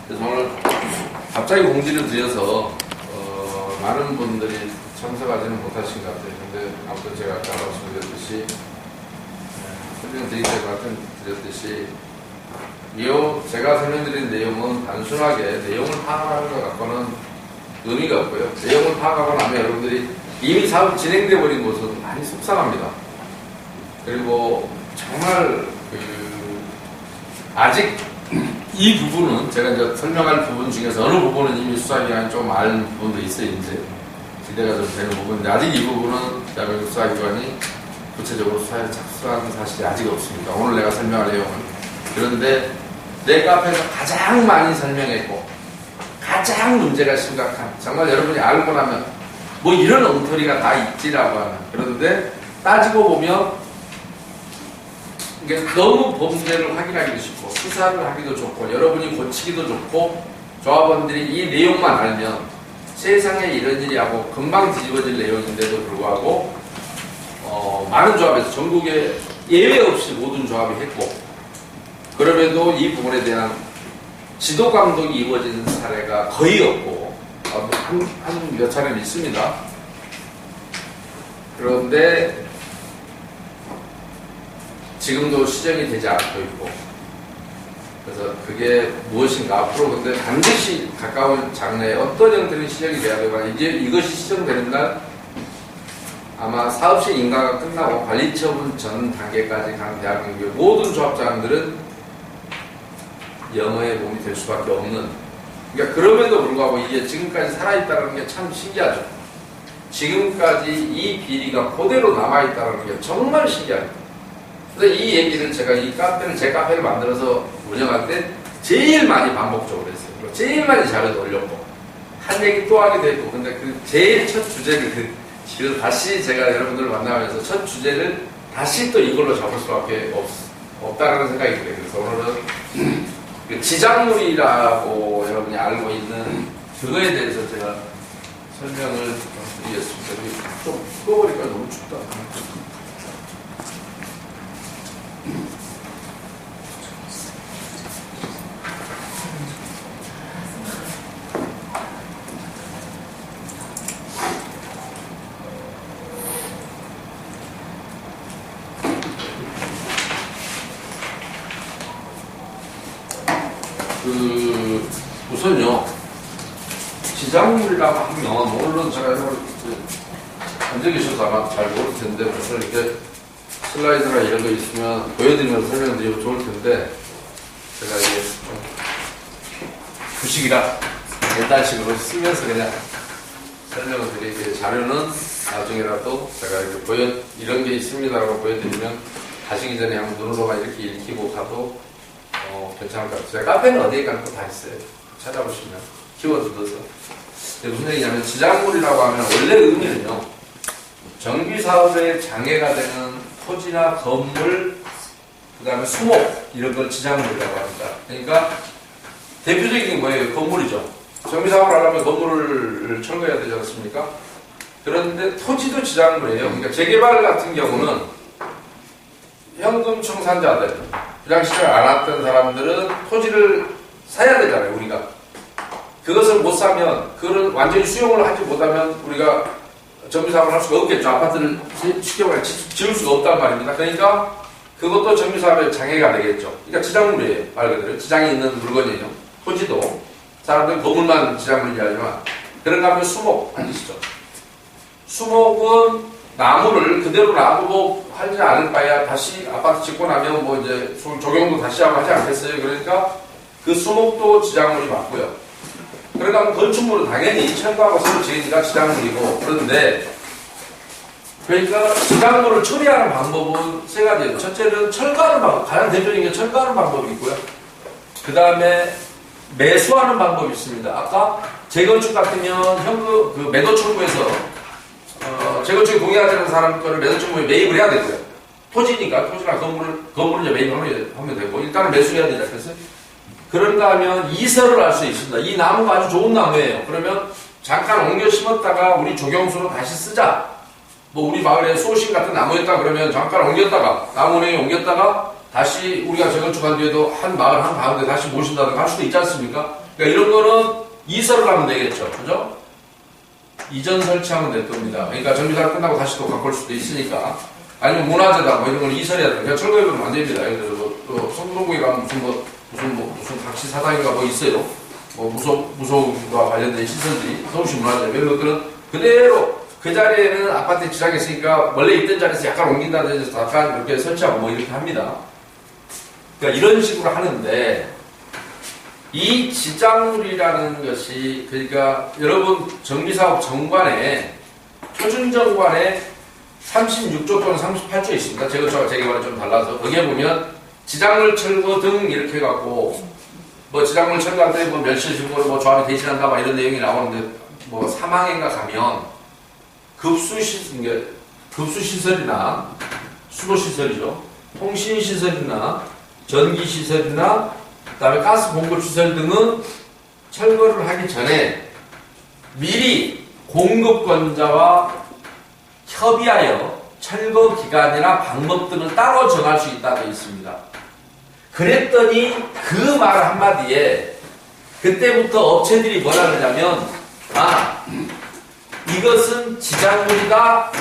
그래서 오늘 갑자기 공지를 드려서 많은 분들이 참석하지는 못하신 것 같아요. 근데 아무튼 제가 아까 말씀드렸듯이 설명드릴 때 말씀드렸듯이 제가 설명드린 내용은 단순하게 내용을 파악하는 것 갖고는 의미가 없고요. 내용을 파악하고 나면 여러분들이 이미 사업이 진행되어 버린 곳은 많이 속상합니다. 그리고 정말 아직 이 부분은 제가 이제 설명할 부분 중에서 어느 부분은 이미 수사기관이 좀 아는 부분도 있어요. 이제 기대가 좀 되는 부분인데 아직 이 부분은 대한민국 수사기관이 구체적으로 수사에 착수한 사실이 아직 없습니다. 오늘 내가 설명할 내용은. 그런데 내 카페에서 가장 많이 설명했고 가장 문제가 심각한, 정말 여러분이 알고 나면 뭐 이런 엉터리가 다 있지라고 하는, 그런데 따지고 보면 이게 너무 범죄를 확인하기도 쉽고 수사를 하기도 좋고 여러분이 고치기도 좋고 조합원들이 이 내용만 알면 세상에 이런 일이 하고 금방 뒤집어질 내용인데도 불구하고 많은 조합에서 전국에 예외 없이 모든 조합이 했고, 그럼에도 이 부분에 대한 지도 감독이 이루어지는 사례가 거의 없고 한 몇 차례는 있습니다. 그런데 지금도 시정이 되지 않고 있고, 그래서 그게 무엇인가 앞으로 근데 반드시 가까운 장래에 어떤 형태의 시정이 돼야 되거나 이제 이것이 시정되는 날 아마 사업시 인가가 끝나고 관리처분 전 단계까지 간 대한민국의 모든 조합장들은 영어의 몸이 될 수밖에 없는, 그러니까 그럼에도 불구하고 이게 지금까지 살아있다는 게 참 신기하죠. 지금까지 이 비리가 그대로 남아있다는 게 정말 신기합니다. 근데 이 얘기를 제가 이 카페를, 제 카페를 만들어서 운영할 때 제일 많이 반복적으로 했어요. 제일 많이 자료도 올렸고 한 얘기 또 하기도 했고, 근데 그 제일 첫 주제를 지금 다시 제가 여러분들을 만나면서 첫 주제를 다시 또 이걸로 잡을 수밖에 없다는 생각이 들어요. 그래서 오늘은 그 지작물이라고 여러분이 알고 있는 그거에 대해서 제가 설명을 드리겠습니다. 좀 꺼버리니까 너무 춥다. 우선요, 지작물이라고 하면, 물론 제가 앉아 계셔서 아마 잘 모를 텐데, 무슨 이렇게 슬라이드나 이런 거 있으면 보여드리면서 설명드리면 좋을 텐데, 제가 이게 부식이라 옛날식으로 쓰면서 그냥 설명을 드릴게요. 자료는 나중에라도 제가 이렇게 이런 게 있습니다라고 보여드리면 가시기 전에 한번 눈으로만 이렇게 읽히고 가도 괜찮을 것 같아요. 제가 카페는 어디에 가는 거 다 있어요. 찾아보시면 키워드 넣어서. 무슨 얘기냐면 지작물이라고 하면 원래 의미는요, 정비사업에 장애가 되는 토지나 건물, 그 다음에 수목 이런 걸 지작물이라고 합니다. 그러니까 대표적인 게 뭐예요? 건물이죠. 정비사업을 하려면 건물을 철거해야 되지 않습니까? 그런데 토지도 지작물이에요. 그러니까 재개발 같은 경우는 현금 청산자들, 부장시장을 안 왔던 사람들은 토지를 사야 되잖아요, 우리가. 그것을 못 사면, 그걸 완전히 수용을 하지 못하면 우리가 정비사업을 할 수가 없겠죠. 아파트를 쉽게 말해 지을 수가 없단 말입니다. 그러니까 그것도 정비사업의 장애가 되겠죠. 그러니까 지작물이에요, 말 그대로. 지장이 있는 물건이에요. 토지도. 사람들은 건물만 지작물이지 하지만. 그런가 하면 수목, 아시죠? 수목은 나무를 그대로 놔두고 하지 않을 바에야 다시 아파트 짓고 나면 뭐 이제 조경도 다시 하고 하지 않겠어요? 그러니까 그 수목도 지작물이 맞고요. 그러니까 건축물은 당연히 철거하고 새로 지으니까 지작물이고, 그런데 그러니까 지작물을 처리하는 방법은 세 가지예요. 첫째는 철거하는 방법, 가장 대표적인 게 철거하는 방법이 있고요. 그 다음에 매수하는 방법이 있습니다. 아까 재건축 같으면 현금 매도 청구에서 재건축에 동의하지 않는 사람 거를 매도 청구에 매입을 해야 되고요. 토지니까 토지나 건물을 이제 매입하면 되고, 일단은 매수해야 되지 않겠어요? 그런가 하면 이설을 할 수 있습니다. 이 나무가 아주 좋은 나무예요. 그러면 잠깐 옮겨 심었다가 우리 조경수로 다시 쓰자. 뭐 우리 마을에 소신 같은 나무였다 그러면 잠깐 옮겼다가 나무에 옮겼다가 다시 우리가 재건축한 뒤에도 한 마을 한 가운데 다시 모신다든가 할 수도 있지 않습니까? 그러니까 이런 거는 이설을 하면 되겠죠. 그죠? 이전 설치하면 될 겁니다. 그러니까 정비사가 끝나고 다시 또 갖고 올 수도 있으니까. 아니면 문화재다 뭐 이런 걸 이설해야 돼요. 그냥 철거해버리면 안 됩니다. 예를 들어 또 성동구에 가면 무슨 각시 사당인가 뭐 있어요. 뭐 무소과 관련된 시설들이 서울시 문화재 이런 것들은 그대로 그 자리에는 아파트에 지장이 있으니까 원래 있던 자리에서 약간 옮긴다든지 약간 이렇게 설치하고 뭐 이렇게 합니다. 그러니까 이런 식으로 하는데 이 지장물이라는 것이 그러니까 여러분 정비사업 정관에 표준정관에 36조 또는 38조 있습니다. 제가 재개발은 좀 달라서 거기에 보면 지장물 철거 등 이렇게 해갖고 뭐 지장물 철거할 때 뭐 멸실신고로 뭐 조합이 대신한다 막 이런 내용이 나오는데 뭐 사망행가 가면 급수시설이나 수도시설이죠. 통신시설이나 전기시설이나 그다음에 가스 공급시설 등은 철거를 하기 전에 미리 공급권자와 협의하여 철거 기간이나 방법 등을 따로 정할 수 있다고 되어 있습니다. 그랬더니 그 말 한마디에 그때부터 업체들이 뭐라 그러냐면 이것은 지장물이다.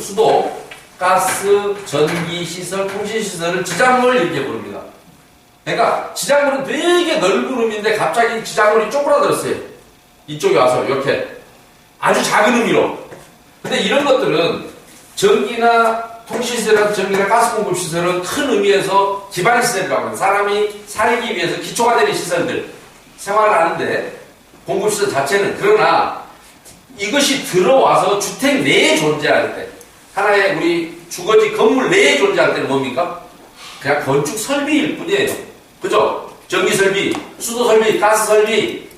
수도, 가스, 전기시설, 통신시설을 지장물 이렇게 부릅니다. 그러니까 지장물은 되게 넓은 의미인데 갑자기 지장물이 쪼그라들었어요. 이쪽에 와서 이렇게 아주 작은 의미로. 근데 이런 것들은 전기나 통신시설이나 전기나 가스공급시설은 큰 의미에서 기반시설이라고 합니다. 사람이 살기 위해서 기초가 되는 시설들 생활을 하는데 공급시설 자체는 그러나 이것이 들어와서 주택 내에 존재할 때 하나의 우리 주거지 건물 내에 존재할 때는 뭡니까? 그냥 건축 설비일 뿐이에요. 그죠? 전기설비, 수도설비, 가스설비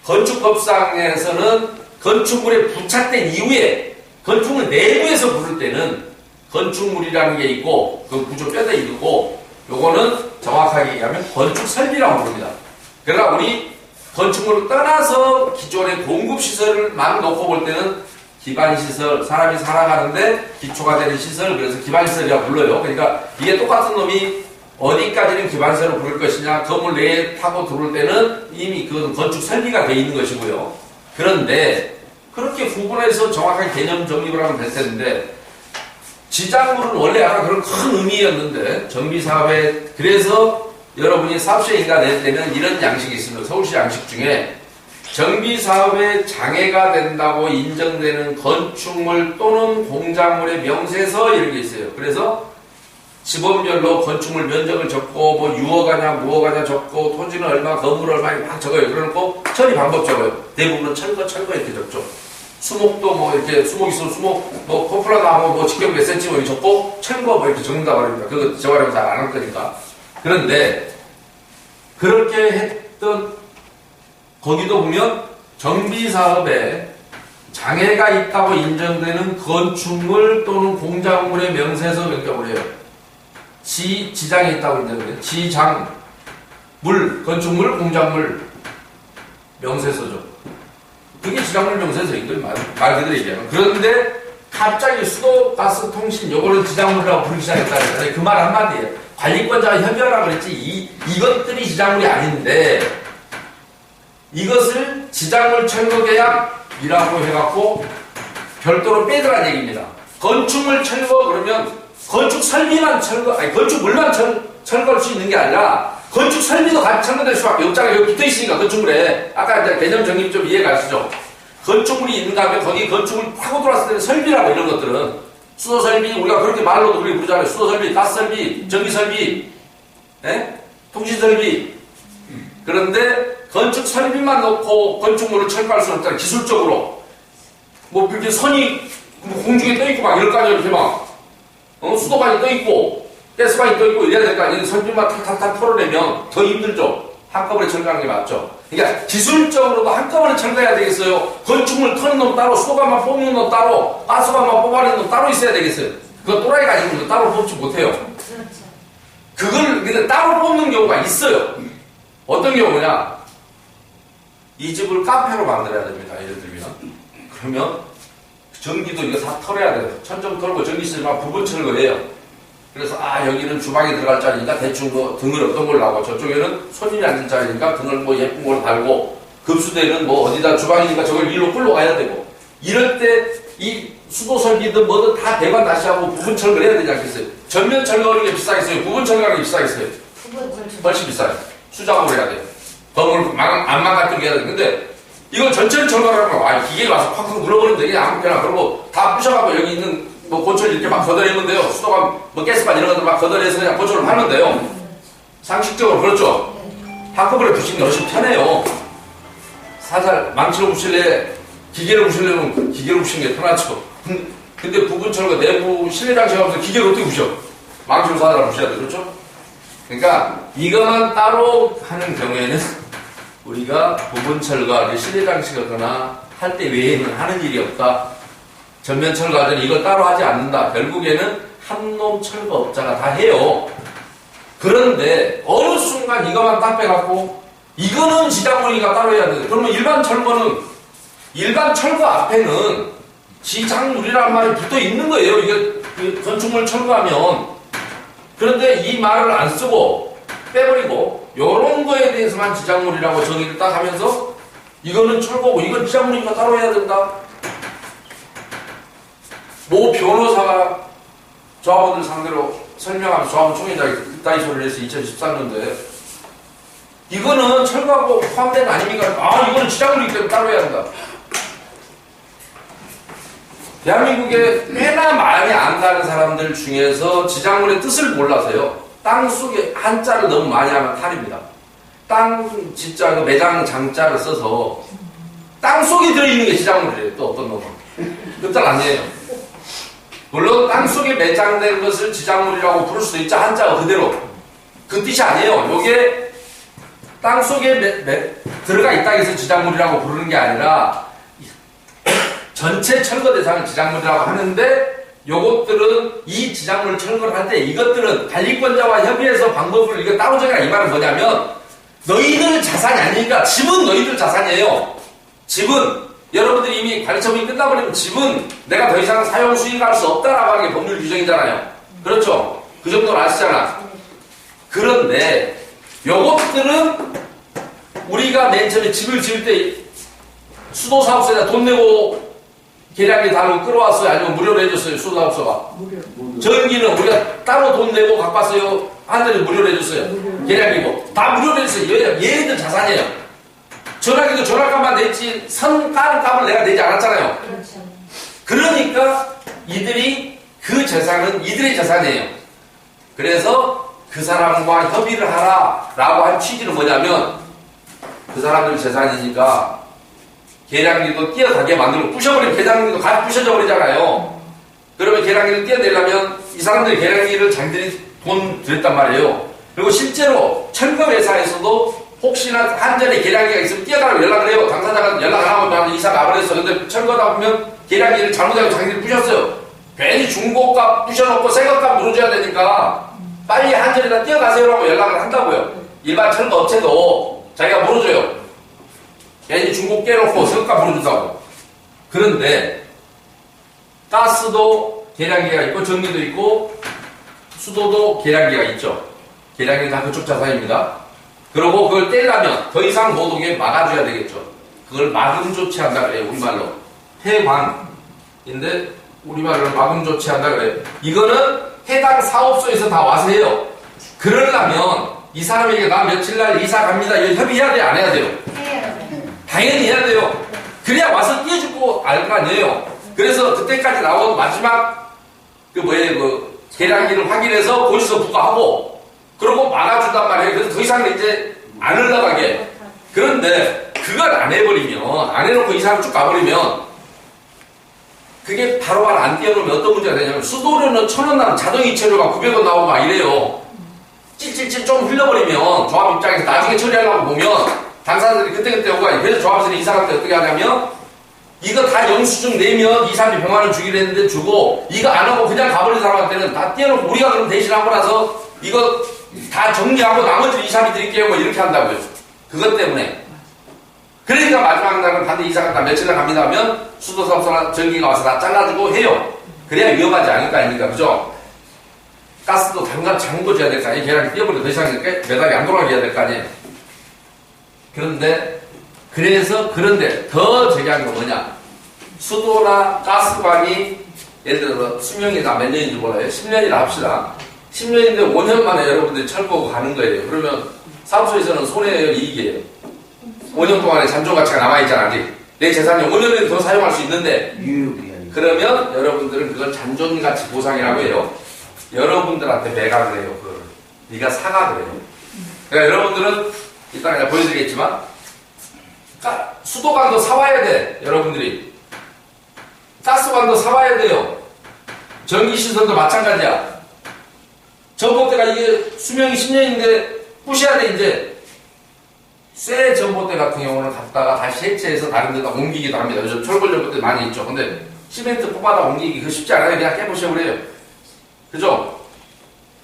건축법상에서는 건축물에 부착된 이후에 건축물 내부에서 부를 때는 건축물이라는 게 있고 그 구조 뼈대 있고 요거는 정확하게 얘기하면 건축설비라고 부릅니다. 그러나 우리 건축물을 떠나서 기존의 공급시설만 놓고 볼 때는 기반시설, 사람이 살아가는데 기초가 되는 시설, 그래서 기반시설이라고 불러요. 그러니까 이게 똑같은 놈이 어디까지는 기반시설로 부를 것이냐, 건물 내에 타고 들어올 때는 이미 그건 건축 설비가 되어 있는 것이고요. 그런데 그렇게 구분해서 정확하게 개념 정립을 하면 될 텐데 지장물은 원래 아까 그런 큰 의미였는데 정비사업에 그래서 여러분이 사업시행인가 낼 때는 이런 양식이 있습니다. 서울시 양식 중에 정비사업에 장애가 된다고 인정되는 건축물 또는 공작물의 명세서 이런 게 있어요. 그래서 지번별로 건축물 면적을 적고 뭐 유허가냐 무허가냐 적고 토지는 얼마 건물 얼마 막 적어요. 그래놓고 처리 방법 적어요. 대부분은 철거 이렇게 적죠. 수목도 뭐 이렇게 수목 있으면 수목 뭐 코플라 나무 뭐 직경 몇 센치 뭐 이렇게 적고 철거 뭐 이렇게 적는다 말입니다. 그거 재활용 잘 안 할 거니까. 그런데 그렇게 했던 거기도 보면 정비사업에 장애가 있다고 인정되는 건축물 또는 공작물의 명세서 그러니까 뭐래요? 지장이 있다고 인정돼요. 지장물, 건축물, 공작물 명세서죠. 그게 지장물 명세서인 말 그대로 얘기하면. 그런데 갑자기 수도, 가스, 통신 요거를 지장물이라고 부르기 시작했다는 그 말 한마디예요. 관리권자와 협의하라고 그랬지 이것들이 지장물이 아닌데 이것을 지장물 철거 계약이라고 해갖고 별도로 빼더란 얘기입니다. 건축물 철거 그러면 건축 설비만 건축물만 철거할 수 있는 게 아니라 건축 설비도 같이 철거될 수밖에 없잖아요. 여기 붙어 있으니까 건축물에 아까 이제 개념 정립 좀 이해 가시죠. 건축물이 있는가 하면 거기 건축물 파고 들어왔을 때는 설비라고 이런 것들은 수도설비 우리가 그렇게 말로도 우리 부르잖아요. 수도설비, 가스설비, 전기설비, 통신설비. 그런데 건축 설비만 놓고 건축물을 철거할 수는 없잖아요. 기술적으로 뭐 이렇게 선이 공중에 떠 있고 막 이럴 거 아니에요. 이렇게 막 수도관이 떠 있고 가스관이 떠 있고 이래야 될 거 아니에요. 설비만 탁탁탁 털어내면 더 힘들죠. 한꺼번에 철거하는 게 맞죠. 그러니까 기술적으로도 한꺼번에 철거해야 되겠어요. 건축물 터는 놈 따로, 수도관만 뽑는 놈 따로, 가스관만 뽑아내는 놈 따로 있어야 되겠어요. 그거 또라이가 아니고 따로 뽑지 못해요. 그걸 근데 따로 뽑는 경우가 있어요. 어떤 경우냐? 이 집을 카페로 만들어야 됩니다. 예를 들면. 그러면 전기도 이거 다 털어야 돼요. 천정 털고 전기시설만 부분 철거해요. 그래서 여기는 주방에 들어갈 자리니까 대충 뭐 등을 어떤 걸 나고 저쪽에는 손님이 앉을 자리니까 등을 뭐 예쁜 걸 달고 급수대는 뭐 어디다 주방이니까 저걸 일로 끌고 가야 되고 이럴 때 이 수도 설비든 뭐든 다 배관 다시 하고 부분 철거를 해야 되지 않겠어요? 전면 철거하는 게 비싸겠어요? 부분 철거하는 게 비싸겠어요? 훨씬 비싸요. 수작업을 해야 돼요. 건물 안 망가뜨리게 해야 돼요. 근데 이걸 전체를 철거를 하면 기계에 와서 팍팍 눌러버리면 되게 아무렇게나 그러고 다 부셔가고 여기 있는 뭐 고철 이렇게 막 걷어내면 돼요. 수도관 뭐 가스판 이런 것들 막 걷어내서 그냥 고철을 하면 돼요. 상식적으로 그렇죠? 한꺼번에 부시는 게 훨씬 편해요. 살살 망치로 부실래 기계로 부시려면 기계로 부시는 게 편하죠. 근데 부분 철거 내부 실내 장치하면서 기계로 어떻게 부셔? 망치로 살살 부셔야 돼. 그렇죠? 그러니까 이것만 따로 하는 경우에는 우리가 부분 철거를 실내 장치거나 할 때 외에는 하는 일이 없다. 전면 철거하더니 이걸 따로 하지 않는다. 결국에는 한 놈 철거업자가 다 해요. 그런데 어느 순간 이것만 딱 빼갖고 이거는 지장물이가 따로 해야 돼. 그러면 일반 철거 앞에는 지장물이라는 말이 붙어 있는 거예요. 이게 건축물 철거하면. 그런데 이 말을 안 쓰고 빼버리고 요런 거에 대해서만 지장물이라고 정의를 딱 하면서 이거는 철거고 이건 지장물이니까 따로 해야 된다. 모 변호사가 조합원들 상대로 설명하면서 조합원 총회장이 그따위 소리를 해서 2013년도에 이거는 철거하고 포함된 거 아닙니까? 이거는 지장물이기 때문에 따로 해야 한다. 대한민국에 꽤나 많이 안 가는 사람들 중에서 지장물의 뜻을 몰라서요. 땅 속에 한자를 너무 많이 하면 탈입니다. 땅 진짜 그 매장 장자를 써서 땅 속에 들어있는 게 지장물이래요. 또 어떤 놈은. 그 뜻 아니에요. 물론 땅 속에 매장된 것을 지장물이라고 부를 수도 있죠. 한자가 그대로. 그 뜻이 아니에요. 요게 땅 속에 들어가 있다 해서 지장물이라고 부르는 게 아니라 전체 철거 대상을 지장물이라고 하는데 요것들은 이 지장물 철거를 할 때 이것들은 관리권자와 협의해서 방법을 이거 따로 정해라. 이 말은 뭐냐면 너희들 자산이 아니니까 집은 너희들 자산이에요. 집은 여러분들이 이미 관리처분이 끝나버리면 집은 내가 더 이상 사용 수익할 수 없다라고 하는 게 법률 규정이잖아요. 그렇죠? 그 정도는 아시잖아. 그런데 요것들은 우리가 맨 처음에 집을 지을 때 수도사업소에다 돈 내고 계량기 달고 끌어왔어요? 아니면 무료로 해줬어요? 수도사업소가? 무료. 전기는 우리가 따로 돈 내고 갖고 왔어요? 하늘은 무료로 해줬어요? 계량기고. 다 무료로 해줬어요. 얘네들 자산이에요. 전화기도 전화값만 냈지 선 까는 값을 내가 내지 않았잖아요. 그렇죠. 그러니까 이들이 그 재산은 이들의 재산이에요. 그래서 그 사람과 협의를 하라라고 한 취지는 뭐냐면 그 사람들 재산이니까 계량기도 뛰어가게 만들고 부셔버리면 계량기도 가 부셔져 버리잖아요. 그러면 계량기를 뛰어내려면 이 사람들이 계량기를 자기들이 돈 들였단 말이에요. 그리고 실제로 철거 회사에서도 혹시나 한전에 계량기가 있으면 뛰어가라고 연락을 해요. 당사자가 연락 안 하고 나는 이사 가버렸어. 근데 철거다 보면 계량기를 잘못하고 자기들이 부셨어요. 괜히 중고값 부셔놓고 새거값 물어줘야 되니까 빨리 한전에다 뛰어가세요라고 연락을 한다고요. 일반 철거 업체도 자기가 물어줘요. 괜히 중고 깨놓고 새거값 물어준다고. 그런데 가스도 계량기가 있고 전기도 있고 수도도 계량기가 있죠. 계량기는 다 그쪽 자산입니다. 그리고 그걸 떼려면 더 이상 못 오게 막아줘야 되겠죠. 그걸 막음 조치한다 그래요. 우리말로 폐광인데 우리말로 막음 조치한다 그래요. 이거는 해당 사업소에서 다 와서 해요. 그러려면 이 사람에게 나 며칠날 이사 갑니다. 이거 협의해야 돼요? 안 해야 돼요? 당연히 해야 돼요. 그래야 와서 띄워주고 알 거 아니에요. 그래서 그때까지 나온 마지막 그 계량기를 확인해서 고지서 부과하고 그러고 막아준단 말이에요. 그래서 더 이상은 이제 안 흘러가게. 그런데 그걸 안 해버리면, 안 해놓고 이 사람 쭉 가버리면 그게 바로바로 안 띄워놓으면 어떤 문제가 되냐면 수도료는 1,000원 나면 자동 이체료가 900원 나오고 막 이래요. 찔찔찔 좀 흘려버리면 조합 입장에서 나중에 처리하려고 보면 당사자들이 그때그때 오고 가요. 그래서 조합에서는 이 사람들 어떻게 하냐면 이거 다 영수증 내면 2, 3일 100만원 주기로 했는데 주고 이거 안 하고 그냥 가버린 사람한테는 다 띄워놓고 우리가 그럼 대신하고 나서 이거 다 정리하고 나머지를 2, 3일 드릴게요. 뭐 이렇게 한다고요. 그것 때문에. 그러니까 마지막 날은 반드시 이사 갔다 며칠날 갑니다 하면 수도사업소나 전기가 와서 다 잘라주고 해요. 그래야 위험하지 않을 거 아닙니까? 그죠? 가스도 당장 잠궈줘야 될 거 아니에요. 계란이 뛰어버려 더 이상 매달이 안 돌아가게 해야 될 거 아니에요. 그런데 더 중요한 건 뭐냐? 수도나 가스관이 예를 들어서 수명이나 몇 년인지 몰라요. 10년이라 합시다. 10년인데 5년 만에 여러분들이 철거하고 가는 거예요. 그러면 사무소에서는 손해예요, 이익이에요? 5년 동안에 잔존 가치가 남아있잖아, 아직. 내 재산이 5년에 더 사용할 수 있는데. 그러면 여러분들은 그걸 잔존 가치 보상이라고 해요. 여러분들한테 매각을 해요, 그걸. 네가 사각을 해요. 그러니까 여러분들은 이따가 내가 보여드리겠지만, 수도관도 사와야 돼, 여러분들이. 가스관도 사와야 돼요. 전기시설도 마찬가지야. 전봇대가 이게 수명이 10년인데 부셔야 돼, 이제. 쇠 전봇대 같은 경우는 갖다가 다시 해체해서 다른 데다 옮기기도 합니다. 요즘 철골 전봇대 많이 있죠. 근데 시멘트 뽑아다 옮기기 그거 쉽지 않아요. 그냥 깨부셔버려요. 그죠?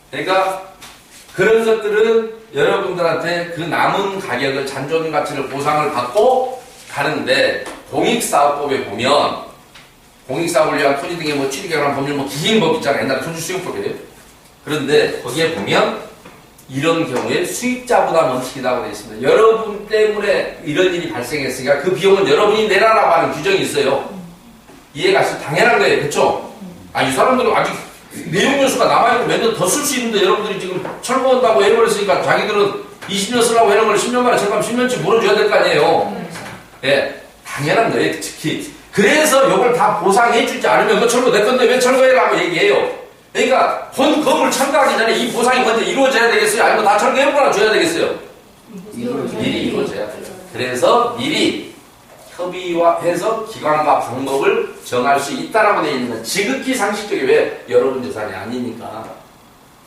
그러니까 그런 것들은 여러분들한테 그 남은 가격을 잔존 가치를 보상을 받고 가는데 공익사업법에 보면 공익사업을 위한 토지 등의 뭐 취득에 관한 법률 뭐 긴 법 있잖아요. 옛날에 토지수용법이에요. 그런데 거기에 보면 이런 경우에 수익자 부담 원칙이라고 되어 있습니다. 여러분 때문에 이런 일이 발생했으니까 그 비용은 여러분이 내라라고 하는 규정이 있어요. 이해가 당연한 거예요. 그렇죠? 이 사람들은 아직 내용연수가 남아있고 몇 년 더 쓸 수 있는데 여러분들이 지금 철거한다고 해버렸으니까 자기들은 20년 쓰려고 해놓은 걸 10년 만에 철거하면 10년치 물어줘야 될 거 아니에요. 예, 당연한 거예요. 특히. 그래서 이걸 다 보상해주지 않으면 그 철거 내 건데 왜 철거해라고 얘기해요. 그러니까 본 건물 철거하기 전에 이 보상이 먼저 이루어져야 되겠어요? 아니면 다 철거해보거나 줘야 되겠어요? 미리 이루어져야 돼요. 그래서 미리 협의해서 기관과 방법을 정할 수 있다라고 되어 있는 건 지극히 상식적이 왜? 여러분 재산이 아니니까.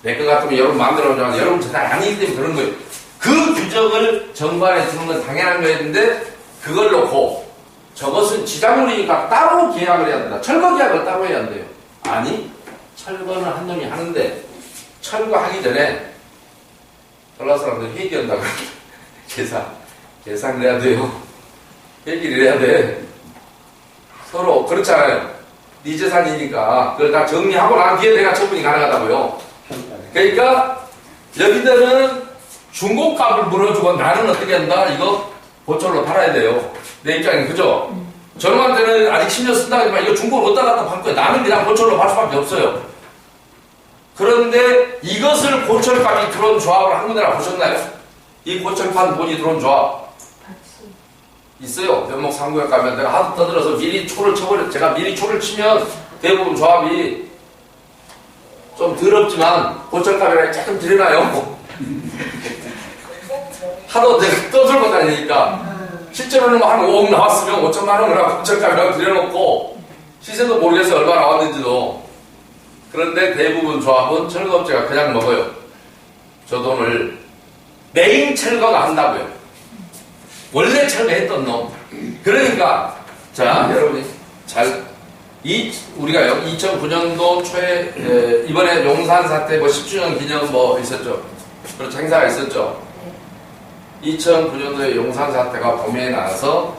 내 것 같으면 여러분 마음대로 하지만 여러분 재산이 아니기 때문에 그런 거예요. 그 규정을 정관에 두는 건 당연한 거였는데 그걸 놓고 저것은 지자물이니까 따로 계약을 해야 된다. 철거 계약을 따로 해야 한대요. 아니, 철거는 한 놈이 하는데 철거하기 전에 전라 사람들 회의한다고 계산을 해야 돼요. 얘기를 해야 돼. 서로 그렇잖아요. 네 재산이니까 그걸 다 정리하고 난 뒤에 내가 처분이 가능하다고요. 그러니까 여기들은 중고값을 물어주고 나는 어떻게 한다? 이거 고철로 팔아야 돼요. 내 입장에 그죠? 저놈한테는 아직 10년 쓴다 하지만 이거 중고로 어디다 갖다 팔 거야. 나는 그냥 고철로 팔 수밖에 없어요. 그런데 이것을 고철값이 들어온 조합을 한 군데나 보셨나요? 이 고철판 돈이 들어온 조합 있어요. 면목 3구역 가면 내가 하도 떠들어서 미리 초를 쳐버려. 제가 미리 초를 치면 대부분 조합이 좀 더럽지만 고철값이라 조금 드려놔요. 하도 내가 떠들고 다니니까 실제로는 한 5억 나왔으면 5천만 원을 하고 고철값이라고 드려놓고 시세도 모르겠어요. 얼마 나왔는지도. 그런데 대부분 조합은 철거업체가 그냥 먹어요. 저 돈을 메인 철거가 한다고요. 원래 철거했던 놈. 그러니까 자 여러분이 우리가 2009년도 초에 이번에 용산 사태 뭐 10주년 기념 뭐 있었죠. 그렇죠. 행사가 있었죠. 2009년도에 용산 사태가 봄에 나서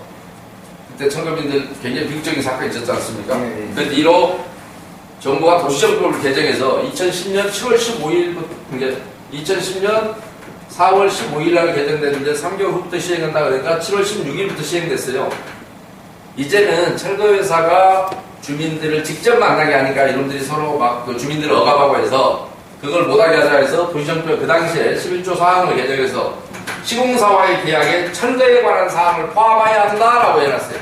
그때 청소민들 굉장히 비극적인 사건이 있었지 않습니까? 그런데 이로 정부가 도시정법을 개정해서 2010년 7월 15일부터 2010년 4월 15일 날 개정됐는데 3개월 후부터 시행한다 그러니까 7월 16일부터 시행됐어요. 이제는 철거회사가 주민들을 직접 만나게 하니까 이놈들이 서로 막 그 주민들을 억압하고 해서 그걸 못하게 하자 해서 도시정법 그 당시에 11조 사항을 개정해서 시공사와의 계약에 철거에 관한 사항을 포함해야 한다라고 해놨어요.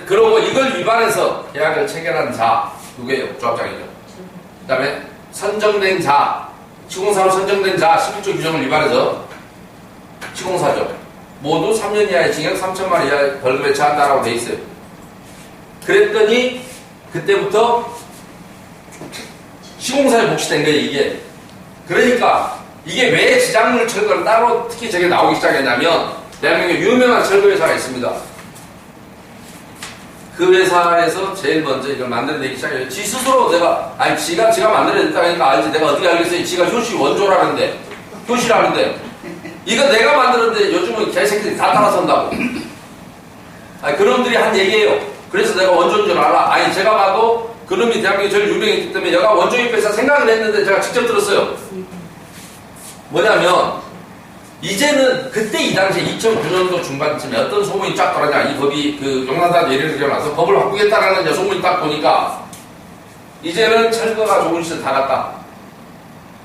그러고 이걸 위반해서 계약을 체결한 자 누구예요? 조합장이죠. 그 다음에 선정된 자 시공사로 선정된 자 11조 규정을 위반해서 시공사죠. 모두 3년 이하의 징역 3천만 원 이하의 벌금에 처한다라고 돼 있어요. 그랬더니 그때부터 시공사에 몫이 된 거예요. 이게. 그러니까 이게 왜 지작물 철거를 따로 특히 저게 나오기 시작했냐면 대한민국에 유명한 철거회사가 있습니다. 그 회사에서 제일 먼저 이걸 만들어내기 시작해요. 지 스스로 지가 만들어냈다니까 알지. 내가 어떻게 알겠어요? 지가 효시 원조라는데, 효시라는데. 이거 내가 만들었는데 요즘은 개새끼들이 다 따라선다고. 그놈들이 한 얘기예요. 그래서 내가 원조인 줄 알아. 제가 봐도 그놈이 대한민국에 제일 유명했기 때문에 여가 원조입회사 생각을 했는데 제가 직접 들었어요. 뭐냐면 이제는 그때 이 당시에 2009년도 중반쯤에 어떤 소문이 쫙 돌았냐. 이 법이 그 용산사 예리를 일어나서 법을 바꾸겠다라는 이제 소문이 딱 보니까 이제는 철거가 좋은 시절 다 갔다.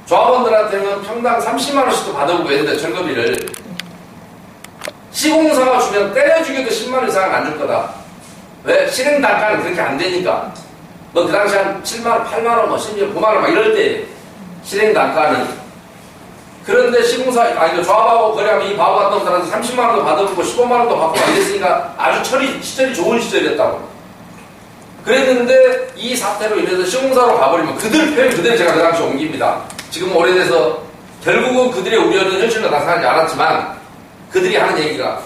조합원들한테는 평당 30만원씩도 받아보고 했는데 철거비를 시공사가 주면 때려 죽여도 10만원 이상은 안 줄 거다. 왜? 실행 단가는 그렇게 안 되니까. 뭐 그 당시 한 7만원, 8만원, 뭐 심지어 9만원 막 이럴 때 실행 단가는. 그런데 시공사, 아니, 조합하고 거래하면 이 바보 같은 놈들한테 30만원도 받아보고 15만원도 받고 막 이랬으니까 아주 시절이 좋은 시절이었다고. 그랬는데 이 사태로 인해서 시공사로 가버리면 그들 표현 그대로 제가 그 당시 옮깁니다. 지금 오래돼서 결국은 그들의 우려는 현실로 나타나지 않았지만 그들이 하는 얘기가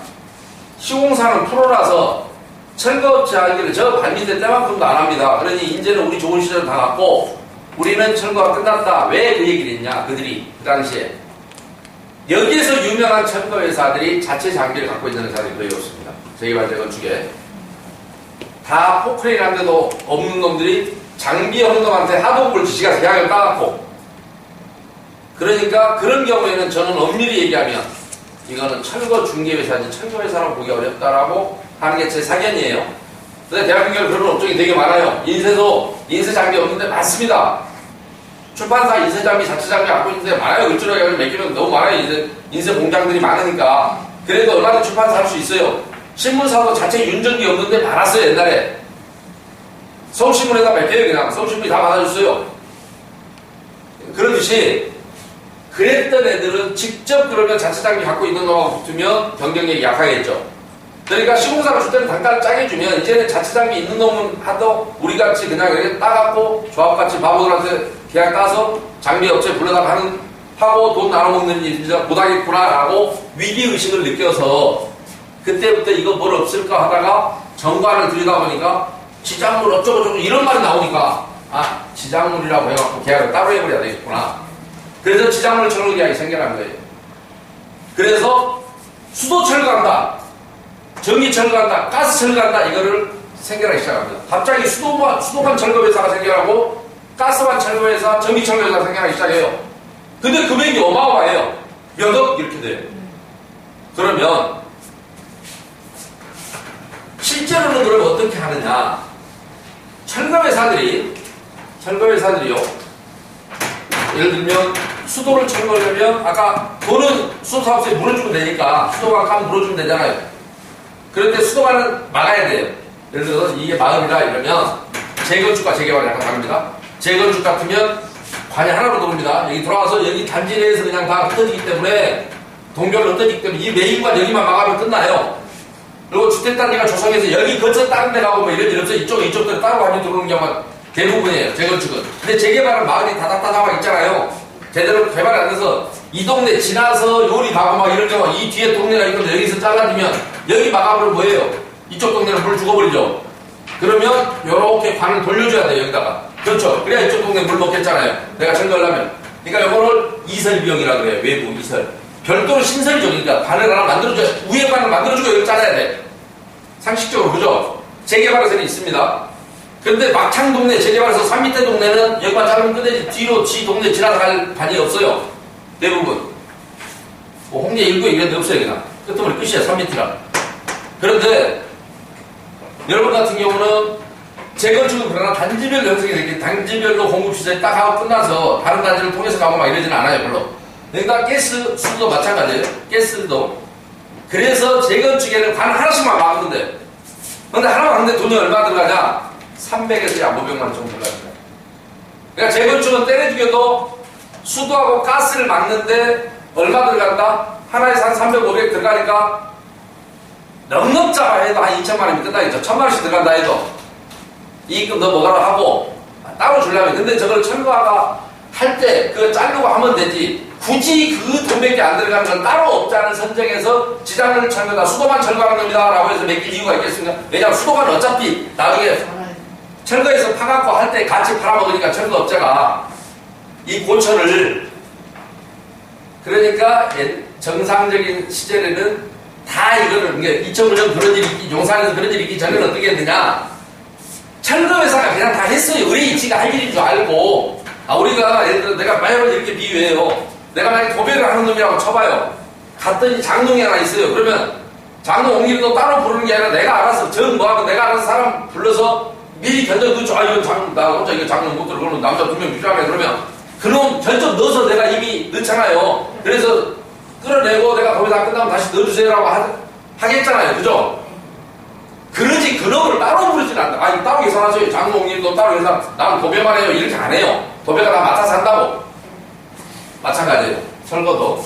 시공사는 프로라서 철거업체 하기를 저 발밑에 때만큼도 안 합니다. 그러니 이제는 우리 좋은 시절 다 갔고 우리는 철거가 끝났다. 왜 그 얘기를 했냐 그들이 그 당시에 여기에서 유명한 철거회사들이 자체 장비를 갖고 있는 회사들이 거의 없습니다. 재개발 재건축에 다 포크레인 데도 없는 놈들이 장비 없는 놈한테 하도급을 지시가 계약을 따갖고 그러니까 그런 경우에는 저는 엄밀히 얘기하면 이거는 철거 중개회사지 철거회사라고 보기 어렵다라고 하는 게 제 사견이에요. 근데 대한민국에 그런 업종이 되게 많아요. 인쇄도 인쇄 장비 없는데 많습니다. 출판사 인쇄 장비 자체 장비 갖고 있는데 많아요. 을지로에 몇 개는 너무 많아요. 인쇄 공장들이 많으니까 그래도 얼마든지 출판사 할 수 있어요. 신문사도 자체 윤전기 없는데 많았어요. 옛날에 서울신문에다 몇 개요. 그냥 서울신문이 다 받아줬어요. 그러듯이 그랬던 애들은 직접 그러면 자체 장비 갖고 있는 놈하고 붙으면 경쟁력이 약하겠죠. 그러니까 시공사가 줄 때는 단가를 짜게 주면 이제는 자체 장비 있는 놈은 하도 우리같이 그냥 이렇게 따갖고 조합같이 바보들한테 계약 따서 장비 업체 불러다가 하고 돈 나눠먹는 일이 못하겠구나라고 위기의식을 느껴서 그때부터 이거 뭘 없을까 하다가 정관을 들여다보니까 지작물 어쩌고저쩌고 이런 말이 나오니까 아 지작물이라고 해갖고 계약을 따로 해버려야 되겠구나. 그래서 지작물 철거 계약이 생겨난 거예요. 그래서 수도 철거한다, 전기 철거한다, 가스 철거한다 이거를 생겨나기 시작합니다. 갑자기 수도관 철거회사가 생겨나고 가스관 철거회사, 전기 철거회사가 생겨나기 시작해요. 근데 금액이 어마어마해요. 몇 억 이렇게 돼요. 그러면 실제로는 그러면 어떻게 하느냐. 철거회사들이요. 예를 들면 수도를 철거하려면 아까 돈은 수도사업소에 물어주면 되니까 수도관 가면 물어주면 되잖아요. 그런데 수도관은 막아야 돼요. 예를 들어서 이게 마을이다 이러면 재건축과 재개발이 약간 다릅니다. 재건축 같으면 관이 하나로 들어옵니다. 여기 들어와서 여기 단지 내에서 그냥 다 흩어지기 때문에 동결을 흩어지기 때문에 이 메인관 여기만 막으면 끝나요. 그리고 주택단지가 조성해서 여기 거쳐 다른 데 가고 뭐 이런 일 없어요. 이쪽도 따로 관이 들어오는 경우가 대부분이에요. 재건축은. 근데 재개발은 마을이 다닥다닥 있잖아요. 제대로 개발이 안 돼서 이 동네 지나서 요리 가고 막 이런 경우 이 뒤에 동네가 있는데 여기서 잘라주면 여기 막아버리면 뭐예요? 이쪽 동네는 물 죽어버리죠. 그러면 요렇게 관을 돌려줘야 돼요. 여기다가. 그렇죠. 그래야 이쪽 동네 물 먹겠잖아요. 내가 철거하려면. 그러니까 요거를 이설비용이라고 그래요. 외부 이설. 별도로 신설이죠. 그러니까 관을 하나 만들어줘야, 위에 관을 만들어주고 여기 잘라야 돼. 상식적으로 그죠? 재개발에서는 있습니다. 그런데 막창 동네 재개발에서 산 밑에 동네는 여기만 자르면 끝내지 뒤로 지 동네 지나서 갈 관이 없어요. 대부분. 뭐 홍대 1구에 이런 데 없어요. 그냥. 끝머리 끝이야. 산 밑이라. 그런데 여러분 같은 경우는 재건축은 그러나 단지별로 형성이 되게 단지별로 공급시설이 딱 하고 끝나서 다른 단지를 통해서 가고 막 이러지는 않아요. 별로. 그러니까 가스 수도 마찬가지예요. 가스도. 그래서 재건축에는 관 하나씩만 막는데 근데 하나 막는데 돈이 얼마 들어가냐? 300에서 약 500만 원 정도 들어갑니다. 그러니까 재건축은 때려 죽여도 수도하고 가스를 막는데 얼마 들어간다? 하나에서 한 300, 500 들어가니까 넉넉 잡아 해도 한 2천만 원이면 끝나겠죠. 1,000만 원씩 들어간다 해도 이익금 너 먹으라 하고 따로 주려면. 근데 저걸 철거가 할 때 그거 자르고 하면 되지. 굳이 그 돈밖에 안 들어가는 건 따로 없자는 선정에서 지장을 철거다, 수도만 철거하는 겁니다 라고 해서 맡길 이유가 있겠습니까? 왜냐하면 수도관은 어차피 나중에 철거해서 파갖고 할 때 같이 팔아먹으니까 철거업자가 이 고철을. 그러니까 정상적인 시절에는 다 이거를, 2009년 그런 일이 있기, 용산에서 그런 일이 있기 전에는 어떻게 했느냐. 철거회사가 그냥 다 했어요. 우리 입지가 할 일인 줄 알고. 우리가 예를 들어 내가 마이를 이렇게 비유해요. 내가 만약에 도배를 하는 놈이라고 쳐봐요. 갔더니 장롱이 하나 있어요. 그러면 장롱 옮기는 거 따로 부르는 게 아니라 내가 알아서 뭐하고 내가 알아서 사람 불러서 미리 견적 넣죠. 이건 나 혼자 이거 장롱 못 들어. 그러면 남자 2명 필요하네. 그러면 그놈 견적 넣어서 내가 이미 넣잖아요. 그래서 끌어내고 내가 거기다 끝나면 다시 넣어주세요라고 하겠잖아요. 그죠? 그러지 그놈을 따로 부르진 않는다. 아니 따로 계산하세요. 장롱 옮기는 거 따로 계산. 나는 도배만 해요. 이렇게 안 해요. 도배가 다 맡아서 한다고. 마찬가지예요. 철거도.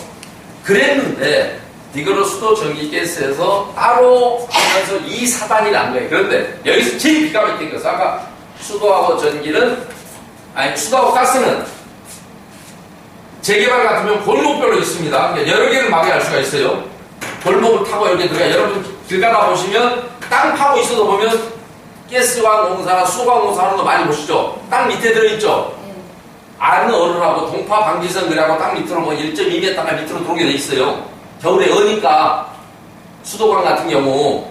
그랬는데 이거를 수도전기가스에서 따로 하면서 이 사단이 난 거예요. 그런데 여기서 제일 기가 막힌 것은 아까 수도하고 수도하고 가스는 재개발 같으면 골목별로 있습니다. 그러니까 여러 개를 막아야 할 수가 있어요. 골목을 타고 여기 들어가. 여러분 길 가다 보시면 땅 파고 있어도 보면 가스관공사, 수도관공사 하는 거 많이 보시죠. 땅 밑에 들어있죠. 아는 어른하고 동파 방지선 그래하고 땅 밑으로 1.2m가 밑으로 들어오게 돼 있어요. 겨울에 어니까 수도관 같은 경우.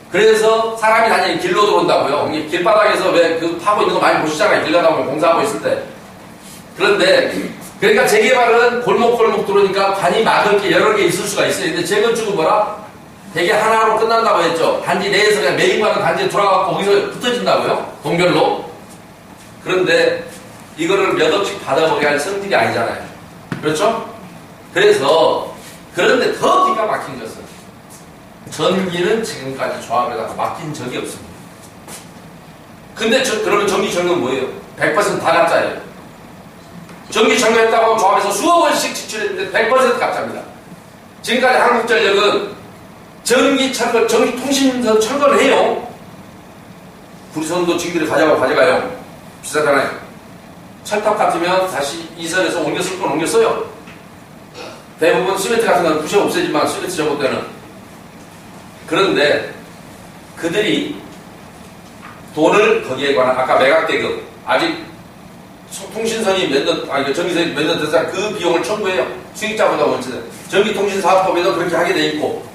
그래서 사람이 다니는 길로 들어온다고요. 길바닥에서 왜 그 파고 있는 거 많이 보시잖아요. 길 가다 보면 공사하고 있을 때. 그런데 그러니까 재개발은 골목골목 들어오니까 관이 막을 게 여러 개 있을 수가 있어요. 근데 재건축은 뭐라? 되게 하나로 끝난다고 했죠. 단지 내에서 그냥 매입하는 단지에 돌아가고 거기서 붙어진다고요. 동별로. 그런데 이거를 몇 억씩 받아보게 할 성질이 아니잖아요. 그렇죠? 그래서 그런데 더 기가 막힌 것은 전기는 지금까지 조합에다가 맡긴 적이 없습니다. 근데 그러면 전기 철거는 뭐예요? 100% 다 가짜예요. 전기 철거했다고 조합에서 수억 원씩 지출했는데 100% 가짜입니다. 지금까지 한국전력은 전기 통신선 철거를 해요. 구리선도 지금들이 가져가요. 비싸잖아요. 철탑 같으면 다시 이선에서 옮겼을 건 옮겼어요. 대부분 시멘트 같은 건 부셔 없애지만 시멘트 저것 때는. 그런데 그들이 돈을 거기에 관한 아까 매각대금 아직 통신선이 전기선이 몇 년 됐잖아요. 그 비용을 청구해요. 수익자보다 원치는 전기통신사업법에도 그렇게 하게 돼 있고.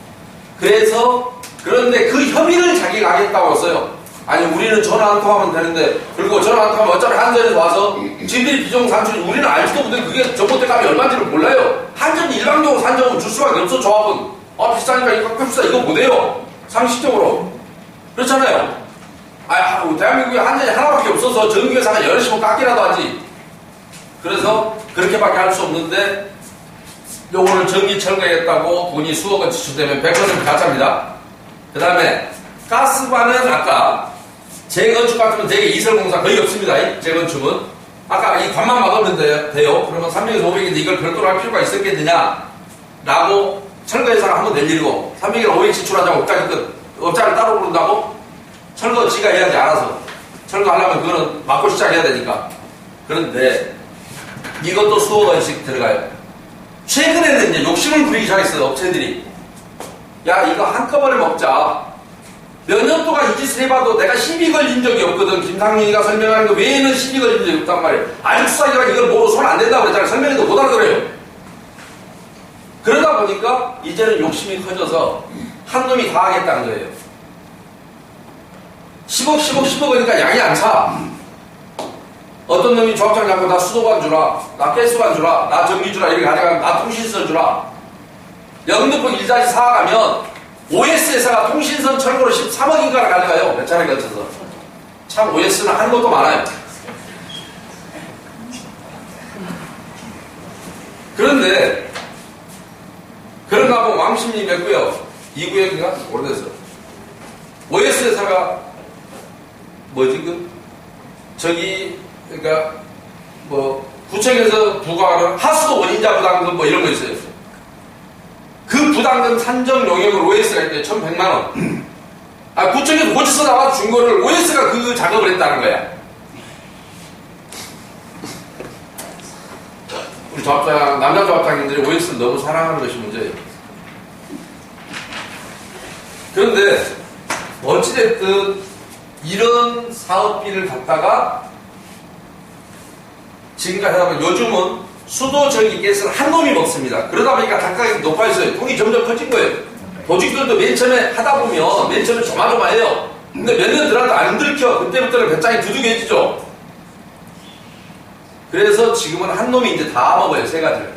그래서 그런데 그 협의를 자기가 하겠다고 했어요. 아니 우리는 전화 한 통하면 되는데 그리고 전화 한 통하면 어차피 한전에서 와서 지들이 비정산출이 우리는 알지도 못해. 그게 전봇대 값이 얼마인지를 몰라요. 한전이 일방적으로 산정을 줄 수밖에 없어. 조합은 비싸니까 이거 비싸 이거 못해요. 상식적으로 그렇잖아요. 대한민국에 한전이 하나밖에 없어서 전기회사가 열심히 깎기라도 하지. 그래서 그렇게밖에 할 수 없는데 요거를 전기 철거했다고 돈이 수억 원 지출되면 100% 가짜입니다. 그 다음에 가스관은 아까 재건축 같으면 되게 이설공사 거의 없습니다. 재건축은 아까 이 관만 막으면 돼요. 그러면 300에서 500인데 이걸 별도로 할 필요가 있었겠느냐 라고 철거회사가 한번 내리고 300에서 500 지출하자고 업자를 따로 부른다고? 철거 지가 해야지. 알아서 철거하려면 그거는 막고 시작해야 되니까. 그런데 이것도 수억 원씩 들어가요. 최근에는 이제 욕심을 부리기 시작했어요. 업체들이. 야 이거 한꺼번에 먹자. 몇 년 동안 이 짓을 해봐도 내가 시비 걸린 적이 없거든. 김상민이가 설명하는 거 외에는 시비 걸린 적이 없단 말이에요. 아직 수사기관 이걸 모르고 손 안 댄다고 그랬잖아요. 설명해도 못 알아들어요. 그러다 보니까 이제는 욕심이 커져서 한 놈이 다 하겠다는 거예요. 10억이니까 양이 안 차. 어떤 놈이 조합장 잡고 나 수도관 주라, 나 가스관 주라, 나 전기 주라 이렇게 가져가면 나 통신선 주라. 영등포 1-4 가면 OS 회사가 통신선 철거로 13억인가를 가져가요. 몇 차례 걸쳐서. 참 OS는 하는 것도 많아요. 그런데 그런가 하면 왕십리 몇 구역? 2구역인가? 오래됐어. OS 회사가 그러니까 구청에서 부과하는 하수도 원인자 부담금 이런 거 있어요. 그 부담금 산정 용역을 OS가 있대. 1,100만원. 구청에서 고지서 나와서 준 거를 OS가 그 작업을 했다는 거야. 우리 남자 조합장님들이 OS를 너무 사랑하는 것이 문제예요. 그런데 어찌됐든 이런 사업비를 갖다가 지금까지 하다 보면 요즘은 수도 전기 가스를 한 놈이 먹습니다. 그러다 보니까 단가가 높아졌어요. 통이 점점 커진 거예요. 도직들도 맨 처음에 하다 보면 맨 처음에 조마조마해요. 근데 몇 년 들어도 안 들켜. 그때부터는 배짱이 두둑해지죠. 그래서 지금은 한 놈이 이제 다 먹어요, 세 가지를.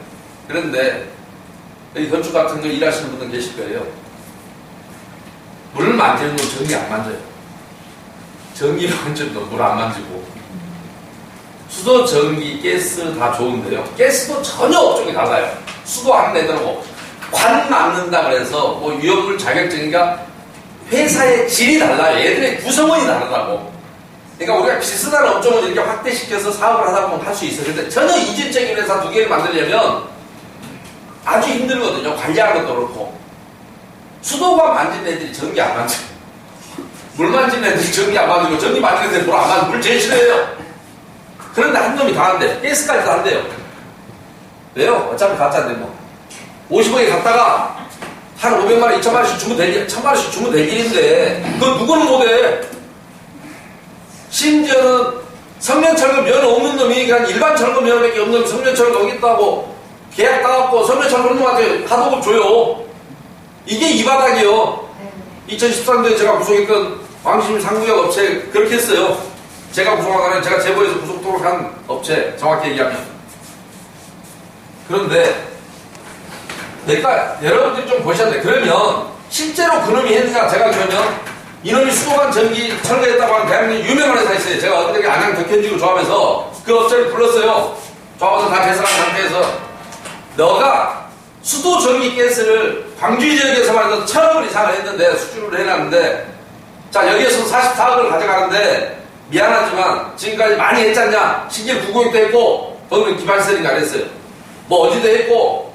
그런데 여기 건축 같은 거 일하시는 분들 계실 거예요. 물 만지는 건 전기 안 만져요. 전기 만지는 건 물 안 만지고. 수도, 전기, 가스 다 좋은데요. 가스도 전혀 업종이 달라요. 수도 안 내더라고. 관 막는다 그래서 뭐 위험물 자격증인가 회사의 질이 달라요. 얘들의 구성원이 다르다고. 그러니까 우리가 비슷한 업종을 이렇게 확대시켜서 사업을 하다 보면 할 수 있어요. 근데 전혀 이질적인 회사 두 개를 만들려면 아주 힘들거든요. 관리하는 것도 그렇고. 수도관 만지는 애들이 전기 안 만져요. 물 만지는 애들이 전기 안 만지고 전기 만지는 애들이 물 안 만지고 물 제일 싫어해요. 그런데 한 놈이 다 한대. 가스까지도 한대요. 왜요? 어차피 가짜인데 뭐. 50억에 갔다가 한 500만원, 2천만원씩 주면 될 일, 1000만원씩 주면 될 일인데 그건 누구는 못해. 심지어는 성면철거 면허 없는 놈이 그냥 일반 철거 면허밖에 없는 놈이 성면철거 오겠다고 계약 따갖고 성면철거 없는 놈한테 하도급 줘요. 이게 이 바닥이요. 2013년도에 제가 구속했던 광심 상구역 업체 그렇게 했어요. 제가 구속하거나 제가 제보해서 구속도록 한 업체 정확히 얘기하면. 그런데 그러니까 여러분들이 좀 보셔야 돼. 그러면 실제로 그놈이 했느냐. 제가 그러면 이놈이 수도관 전기 철거했다고 하는 대한민국 유명한 회사 있어요. 제가 어떻게 안양 덕현지구 조합에서 그 업체를 불렀어요. 조합에서 다 개설한 상태에서 너가 수도 전기 가스를 광주 지역에서만 해도 1000억을 이상을 했는데 수주를 해놨는데 자 여기에서 44억을 가져가는데 미안하지만 지금까지 많이 했잖냐. 신길 9공익도 했고 거기는 기반시설인가 그랬어요. 뭐 어디도 했고.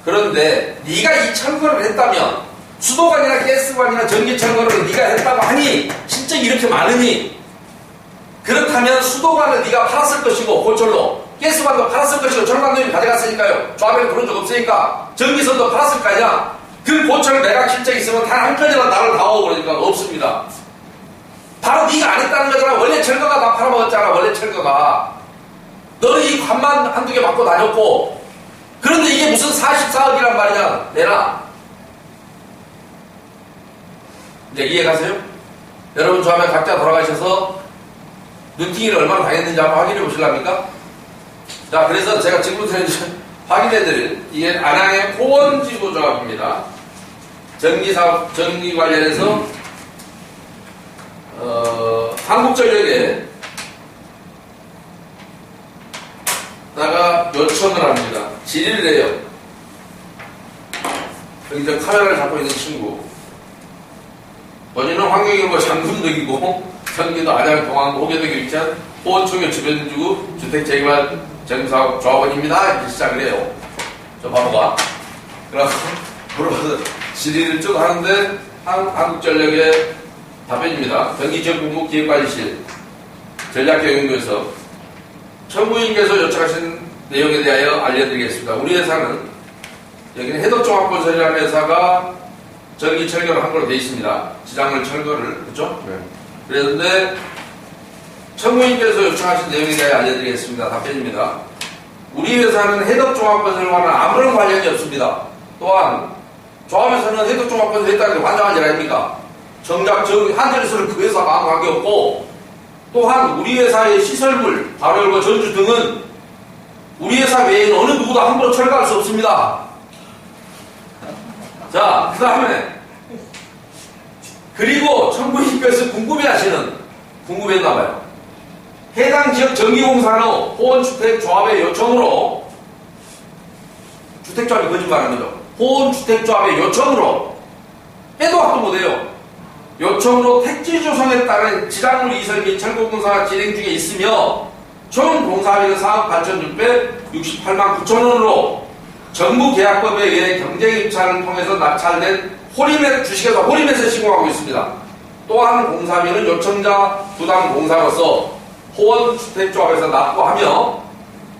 그런데 네가 이 철거를 했다면 수도관이나 가스관이나 전기 철거를 네가 했다고 하니 실적이 이렇게 많으니 그렇다면 수도관을 네가 팔았을 것이고 고철로 가스관도 팔았을 것이고 철관동이 가져갔으니까요. 조합에는 그런 적 없으니까 전기선도 팔았을 거 아니야. 그 고철 매각 실적이 있으면 단 한 편이라도 나를 다 오고 그러니까 없습니다. 바로 네가 안 했다는 거잖아. 원래 철거가 다 팔아먹었잖아. 원래 철거가. 너는 이 관만 한두 개 받고 다녔고 그런데 이게 무슨 44억이란 말이냐. 내놔. 이제 이해가세요? 여러분 조합에 각자 돌아가셔서 눈팅이를 얼마나 당했는지 한번 확인해 보실랍니까? 자, 그래서 제가 지금부터 확인해드릴 이게 안양의 호원지구 조합입니다. 전기사업, 전기 관련해서 한국전력에 다가 요청을 합니다. 질의를 해요. 여기 저 카메라를 잡고 있는 친구. 본인은 환경일보 장군덕이고 경기도 안양 동안구 호계동에 위치한 호원초교 주변지구 주택재개발 정사업 조합원입니다. 이렇게 시작을 해요. 저 바보가. 그래서 물어봐서 질의를 쭉 하는데 한국전력의 답변입니다. 경기지역본부 기획관리실 전략경영부에서 청구인께서 요청하신 내용에 대하여 알려드리겠습니다. 우리 회사는 여기는 해덕종합건설이라는 회사가 전기 철거를 한 걸로 되어 있습니다. 지상물 철거를 그렇죠? 네. 그런데 청구인께서 요청하신 내용에 대하여 알려드리겠습니다. 답변입니다. 우리 회사는 해덕종합건설과는 아무런 관련이 없습니다. 또한 조합에서는 해덕종합건설 했다는 게 환장한 일 아닙니까? 정작 한전에서는 그 회사가 아무 관계없고 또한 우리 회사의 시설물, 발열과 전주 등은 우리 회사 외에는 어느 누구도 함부로 철거할 수 없습니다. 자, 그 다음에 그리고 청구인께서 궁금했나봐요. 해당 지역 전기공사는 호원주택조합의 요청으로 주택조합이 거짓말하는 거죠. 호원주택조합의 요청으로 해도 합도 못해요. 요청으로 택지 조성에 따른 지상물 이설 및 철거공사가 진행 중에 있으며 총 공사비는 4억 8,668만 9천원으로 정부 계약법에 의해 경쟁입찰을 통해서 낙찰된 호림의 주식회사 호림에서 시공하고 있습니다. 또한 공사비는 요청자 부담 공사로서 호원주택조합에서 납부하며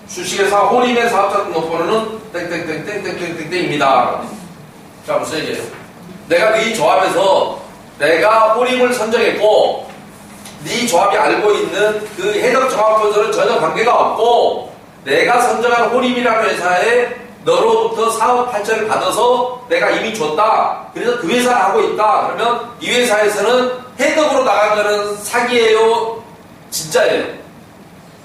주식회사 호림의 사업자 등록번호는 땡땡땡땡땡땡땡입니다. 자, 무슨 얘기예요? 내가 네 조합에서 내가 호림을 선정했고 네 조합이 알고 있는 그 해덕종합건설은 전혀 관계가 없고 내가 선정한 호림이라는 회사에 너로부터 4억 8천을 받아서 내가 이미 줬다. 그래서 그 회사를 하고 있다. 그러면 이 회사에서는 해독으로 나간 거는 사기예요? 진짜예요?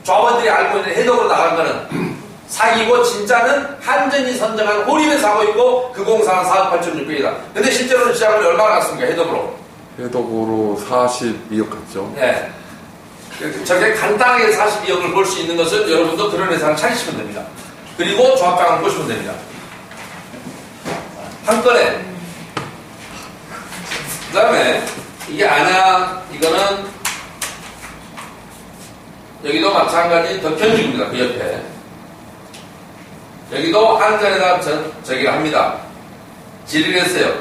조합원들이 알고 있는 해독으로 나간 거는 사기고 진짜는 한전이 선정한 호림에서 하고 있고 그 공사는 4억 8,600이다. 근데 실제로는 시작을 얼마나 갔습니까? 해독으로? 해독으로 42억 갔죠. 네. 저게 간단하게 42억을 벌 수 있는 것은 여러분도 그런 회사를 찾으시면 됩니다. 그리고 조합장을 보시면 됩니다. 한 건에 그 다음에 이게 아냐 이거는 여기도 마찬가지 덕현직입니다. 그 옆에 여기도 한전에다 저기를 합니다. 질의를 했어요.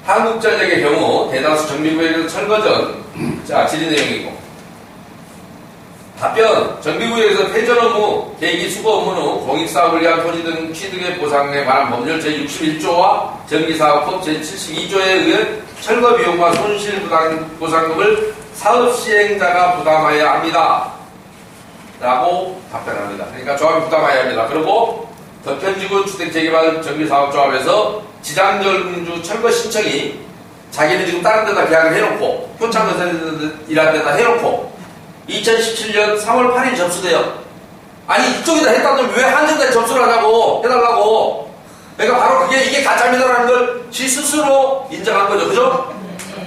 한국전력의 경우 대다수 정비구역에서 철거전 자 질의 내용이고 답변 정비구역에서 폐전 업무, 계기 수거 업무는 공익사업을 위한 토지 등 취득의 보상에 관한 법률 제61조와 전기사업법 제72조에 의해 철거 비용과 손실 보상금을 사업 시행자가 부담하여야 합니다. 라고 답변합니다. 그러니까 조합이 부담해야 합니다. 그리고 덕현지구 주택재개발 정비사업조합에서 지장절공주 철거 신청이 자기는 지금 다른 데다 계약을 해놓고 표창건설 일할 데다 해놓고 2017년 3월 8일 접수돼요. 아니 이쪽에다 했다면 왜 한전에 접수를 하냐고 해달라고. 그러니까 바로 이게 가짜입니다라는 걸 지 스스로 인정한 거죠. 그죠?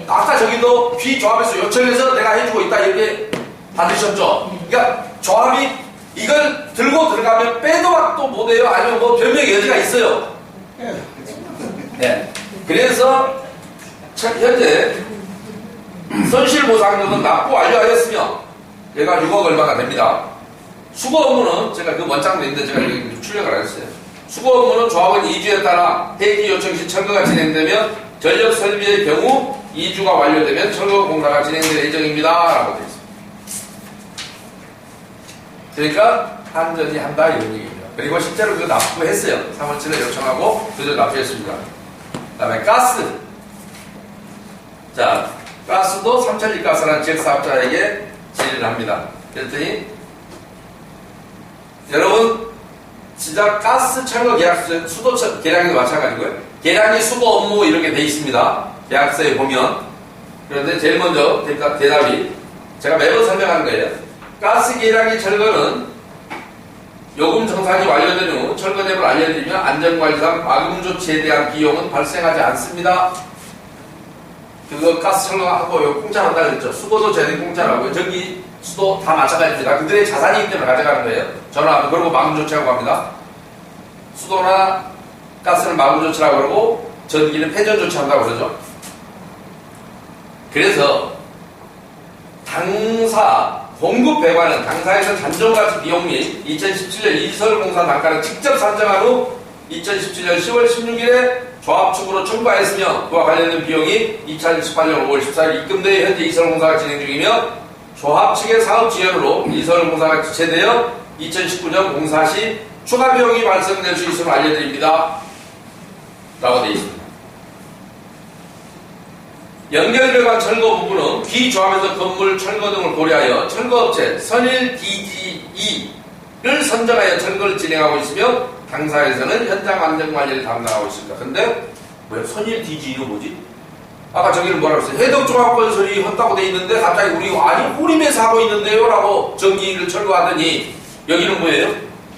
아까 저기도 피조합에서 요청해서 내가 해주고 있다 이렇게 받으셨죠. 그러니까 조합이 이걸 들고 들어가면 빼도 박도 못해요. 아니면 뭐 변명의 여지가 있어요. 네. 그래서 현재 손실보상금은 납부 완료하였으며 얘가 6억 얼마가 됩니다. 수거 업무는 제가 그 원장도 있는데 제가 여기 출력을 안 했어요. 수거 업무는 조합은 2주에 따라 대기 요청 시 철거가 진행되면 전력 설비의 경우 2주가 완료되면 철거 공사가 진행될 예정입니다. 라고 되어 있습니다. 그러니까 한전이 한다 이런 얘기입니다. 그리고 실제로 그거 납부했어요. 3월 7일 요청하고 그저 납부했습니다. 그 다음에 가스. 자, 가스도 삼천리가스라는 지역사업자에게 질의를 합니다. 그랬더니 여러분 진짜 가스 철거 계약서 수도 계량도 마찬가지고요. 계량이 수거 업무 이렇게 돼 있습니다. 계약서에 보면. 그런데 제일 먼저 대답이 제가 매번 설명하는 거예요. 가스 계량기 철거는 요금 정산이 완료된 후 철거됨을 알려드리면 안전관리상 마금 조치에 대한 비용은 발생하지 않습니다. 그거 가스 철거하고 요 공짜한다 그랬죠. 수도도 쟤네 공짜라고요. 전기, 수도 다 마찬가지입니다. 그들의 자산이기 때문에 가져가는 거예요. 전화하면 그러고 마금 조치라고 합니다. 수도나 가스는 마금 조치라고 그러고 전기는 폐전 조치한다고 그러죠. 그래서 당사 공급 배관은 당사에서 잔존가치 비용 및 2017년 이설공사 단가를 직접 산정한 후 2017년 10월 16일에 조합 측으로 청구하였으며 그와 관련된 비용이 2018년 5월 14일 입금되어 현재 이설공사가 진행 중이며 조합 측의 사업 지연으로 이설공사가 지체되어 2019년 공사 시 추가 비용이 발생될 수 있음을 알려드립니다. 라고 되어 있습니다. 연결배관 철거 부분은 비조합에서 건물 철거 등을 고려하여 철거업체 선일 DGE를 선정하여 철거를 진행하고 있으며 당사에서는 현장 안전관리를 담당하고 있습니다. 근데 왜 선일 DGE가 뭐지? 아까 저기는 뭐라고 했어요? 해독종합건설이 했다고 돼 있는데 갑자기 우리 아니 호림에서 하고 있는데요? 라고 전기를 철거하더니 여기는 뭐예요?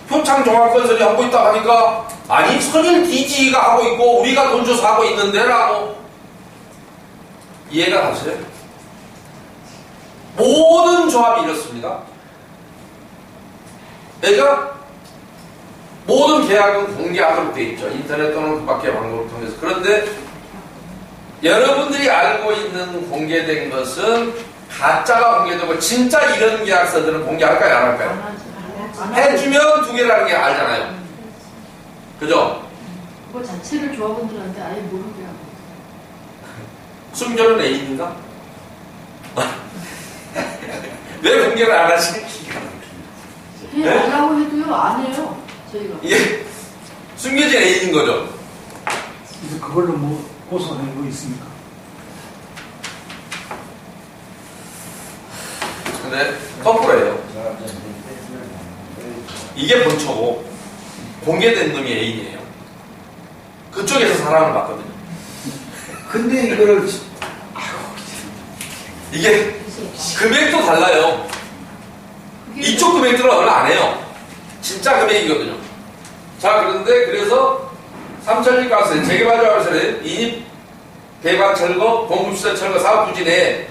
표창종합건설이 하고 있다 하니까 아니 선일 DGE가 하고 있고 우리가 돈 줘서 하고 있는데? 라고 이해가 가세요? 모든 조합이 이렇습니다. 그러니까 모든 계약은 공개하도록 되어 있죠. 인터넷 또는 그 밖의 방법을 통해서. 그런데 여러분들이 알고 있는 공개된 것은 가짜가 공개되고 진짜 이런 계약서들은 공개할까요? 안 할까요? 해주면 두 개라는 게 알잖아요. 그죠? 그거 자체를 조합원들한테 아예 모르게 하고. 숨겨놓은 애인인가? 왜 공개를 안 하시는 기가 막힙니다. 해달라고 해도요, 안 해요. 저희가. 이게 숨겨진 애인인 거죠. 그래서 그걸로 뭐 고소된 거 있습니까? 근데 거꾸로예요. 이게 본처고 공개된 놈이 애인이에요. 그쪽에서 사랑을 받거든요. 근데 이거를 이게 금액도 달라요. 이쪽 금액들은 얼마 안 해요. 진짜 금액이거든요. 자, 그런데 그래서 삼천리가스 재개발자원에서는 인입, 배관 철거, 공급시설 철거 사업부지 내에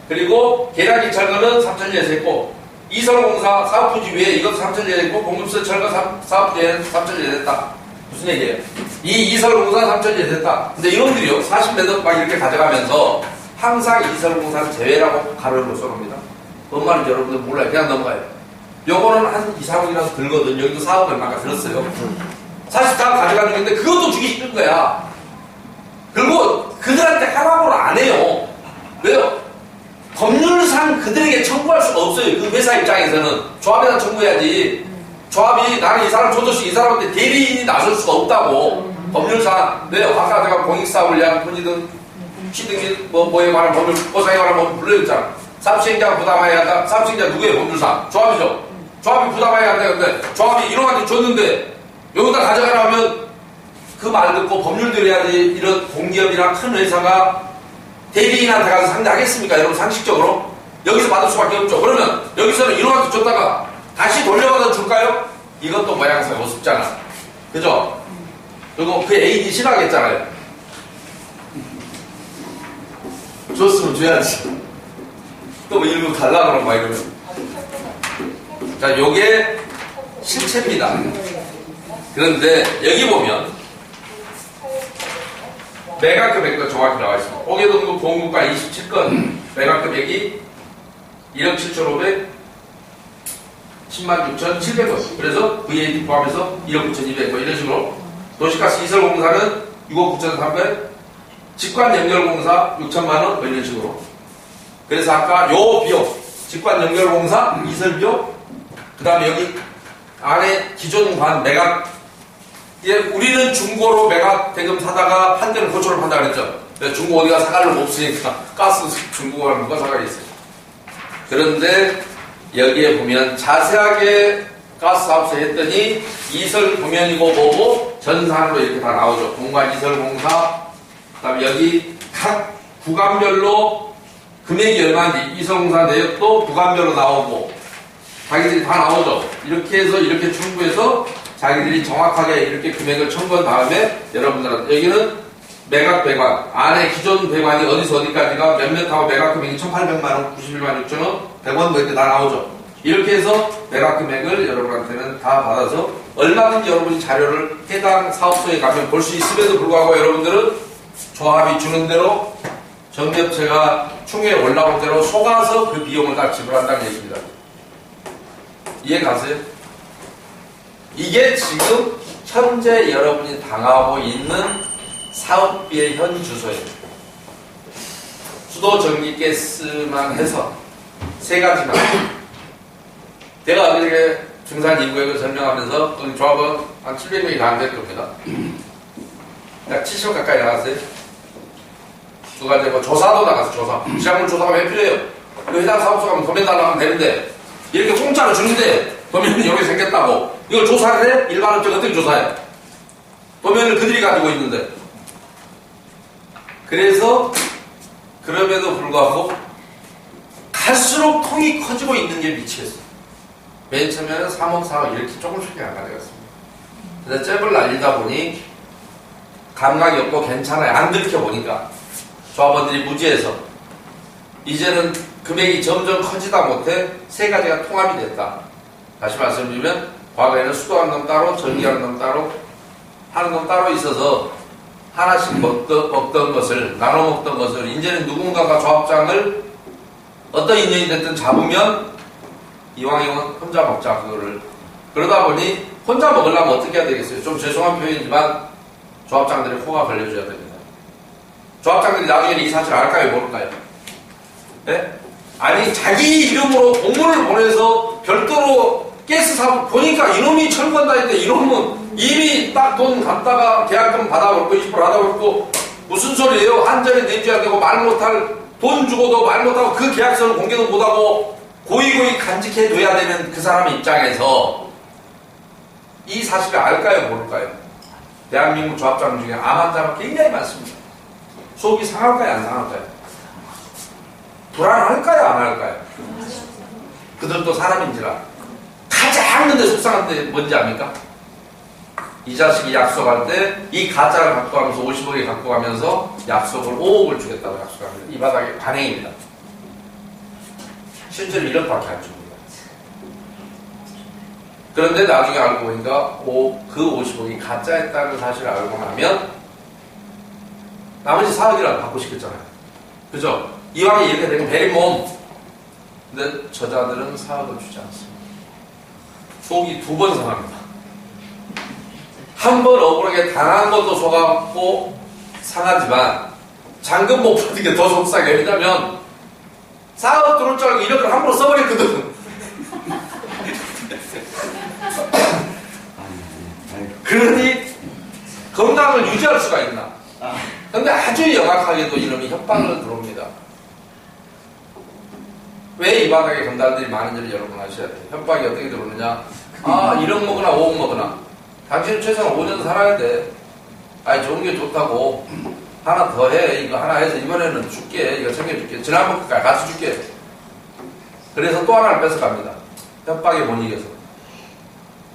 그리고 계량기 철거는 삼천리에서 했고 이설공사 사업부지 위에 이것도 삼천리에 했고 공급시설 철거 사업부지에는 삼천리에 했다. 무슨 얘기예요? 이 이설공사 삼천리에 했다. 근데 이놈들이요 40몇억 막 이렇게 가져가면서 항상 이설공사는 제외라고 가로로 써놓습니다. 뭔 말인지 여러분들 몰라요. 그냥 넘어가요. 요거는 한 2, 3억이라도 들거든. 여기도 4억 얼마가 들었어요. 사실 다 가져가는 건데 그것도 주기 싫은 거야. 그리고 그들한테 하라고는 안 해요. 왜요? 법률상 그들에게 청구할 수가 없어요. 그 회사 입장에서는. 조합에다 청구해야지. 조합이 나는 이 사람 줘줬으니 이 사람한테 대리인이 나설 수가 없다고. 법률상. 왜요? 아까 제가 공익사업을 위한 토지등 취등기 뭐에 관한 법률, 보상에 관한 법률 불러줬잖아. 사업시행자가 부담해야 한다. 사업시행자 누구예요? 법률상. 조합이죠. 조합이 부담해야 한다. 근데 조합이 이놈한테 줬는데 여기다 가져가라 하면 그 말 듣고 법률대로 해야지. 이런 공기업이나 큰 회사가 대리인한테 가서 상대하겠습니까? 여러분 상식적으로 여기서 받을 수밖에 없죠. 그러면 여기서는 이놈한테 줬다가 다시 돌려받아 줄까요? 이것도 모양새가 우습잖아. 그죠? 그리고 그 애인이 싫어하겠잖아요. 줬으면 줘야지. 또 뭐 일부 달라 그러고 막 이러면. 자, 요게 실체입니다. 그런데 여기 보면 매각 금액도 정확히 나와 있습니다. 옥외동구 공급가 27건 매각 금액이 1억 7,500 10만 6,700원. 그래서 VAT 포함해서 1억 9,200원 이런 식으로. 도시가스 이설공사는 6억 9,300, 직관 연결공사 6천만원 이런 식으로. 그래서 아까 요 비용, 직관 연결공사 이설비용, 그 다음에 여기 안에 기존 관 매각. 예, 우리는 중고로 매각 대금 사다가 판대는 고초로 판다 그랬죠. 중고 어디가 사갈 놈 없으니까 가스 중고가 누가 사가겠어요. 그런데 여기에 보면 자세하게 가스 사업소에 했더니 이설 공연이고 뭐고 전산으로 이렇게 다 나오죠. 공간 이설공사, 그 다음에 여기 각 구간별로 금액이 얼마인지 이설공사 내역도 구간별로 나오고 자기들이 다 나오죠. 이렇게 해서 이렇게 청구해서 자기들이 정확하게 이렇게 금액을 청구한 다음에 여러분들한테 여기는 매각 배관 안에 기존 배관이 어디서 어디까지가 몇몇하고 매각 금액이 1,800만원, 91만 6천원, 100원 뭐 이렇게 다 나오죠. 이렇게 해서 매각 금액을 여러분한테는 다 받아서 얼마든지 여러분이 자료를 해당 사업소에 가면 볼 수 있음에도 불구하고 여러분들은 조합이 주는 대로 정비업체가 충에 올라온 대로 속아서 그 비용을 다 지불한다는 얘기입니다. 이해 가세요? 이게 지금 현재 여러분이 당하고 있는 사업비의 현 주소예요. 수도, 전기, 가스만 해서 세 가지만. 제가 어저께 중산 인구액을 설명하면서 우리 조합은 한 700명이 다 안 될 겁니다. 약 70 가까이 나갔어요. 두 가지 뭐 조사도 나가서 조사. 시장물 조사가 왜 필요해요? 그 해당 사업소 가면 도면 달라고 하면 되는데 이렇게 공짜로 주는데 도면이 여기 생겼다고 이걸 조사를 해? 일반업체가 어떻게 조사해? 도면을 그들이 가지고 있는데. 그래서 그럼에도 불구하고 갈수록 통이 커지고 있는 게 미치겠어요. 맨 처음에는 3억, 4억 이렇게 조금씩 안 가져갔습니다. 근데 잽을 날리다 보니 감각이 없고 괜찮아요. 안 들켜보니까 조합원들이 무지해서 이제는 금액이 점점 커지다 못해 세 가지가 통합이 됐다. 다시 말씀드리면 과거에는 수도하는 놈 따로, 전기하는 놈 따로, 하는 놈 따로 있어서 하나씩 먹던 것을, 나눠 먹던 것을 이제는 누군가가 조합장을 어떤 인연이 됐든 잡으면 이왕이면 혼자 먹자 그거를. 그러다 보니 혼자 먹으려면 어떻게 해야 되겠어요? 좀 죄송한 표현이지만 조합장들의 코가 걸려줘야 됩니다. 조합장들이 나중에 이 사실 알까요? 모를까요? 네? 아니 자기 이름으로 공문을 보내서 별도로 가스 사업 보니까 이놈이 철거한다 했는데 이놈은 이미 딱 돈 갖다가 계약금 받아버렸고 20% 받아버렸고 무슨 소리예요? 한전에 내줘야 되고 말 못할 돈 주고도 말 못하고 그 계약서를 공개도 못하고 고이고이 간직해둬야 되는 그 사람 입장에서 이 사실을 알까요? 모를까요? 대한민국 조합장 중에 암 환자가 굉장히 많습니다. 속이 상할까요? 안 상할까요? 불안할까요? 안 할까요? 그들도 사람인지라. 가장 근데 속상한 때 뭔지 압니까? 이 자식이 약속할 때 이 가짜를 갖고 가면서 50억을 갖고 가면서 약속을 5억을 주겠다고 약속합니다. 이 바닥에 관행입니다. 실제로 1억밖에 안 줍니다. 그런데 나중에 알고 보니까 그 50억이 가짜였다는 사실을 알고 나면 나머지 4억이라도 받고 싶겠잖아요. 그죠? 이왕에 이렇게 되면 베린 몸. 근데 저자들은 4억을 주지 않습니다. 속이 2번 상합니다. 한 번 억울하게 당한 것도 속았고 상하지만 잔금 못 받은 게 더 속상해. 왜냐면 4억 들어올 줄 알고 1억을 함부로 써버렸거든. 그러니 건강을 유지할 수가 있나? 근데 아주 영악하게도 이놈이 협박을 들어옵니다. 왜 이 바닥에 건달들이 많은지를 여러분 아셔야 돼요. 협박이 어떻게 들어오느냐? 1억 먹으나 5억 먹으나 당신은 최소한 5년 살아야 돼. 좋은 게 좋다고. 하나 더 해. 이거 하나 해서 이번에는 줄게. 이거 챙겨줄게. 지난번까지 같이 줄게. 그래서 또 하나를 뺏어갑니다. 협박에 못 이겨서.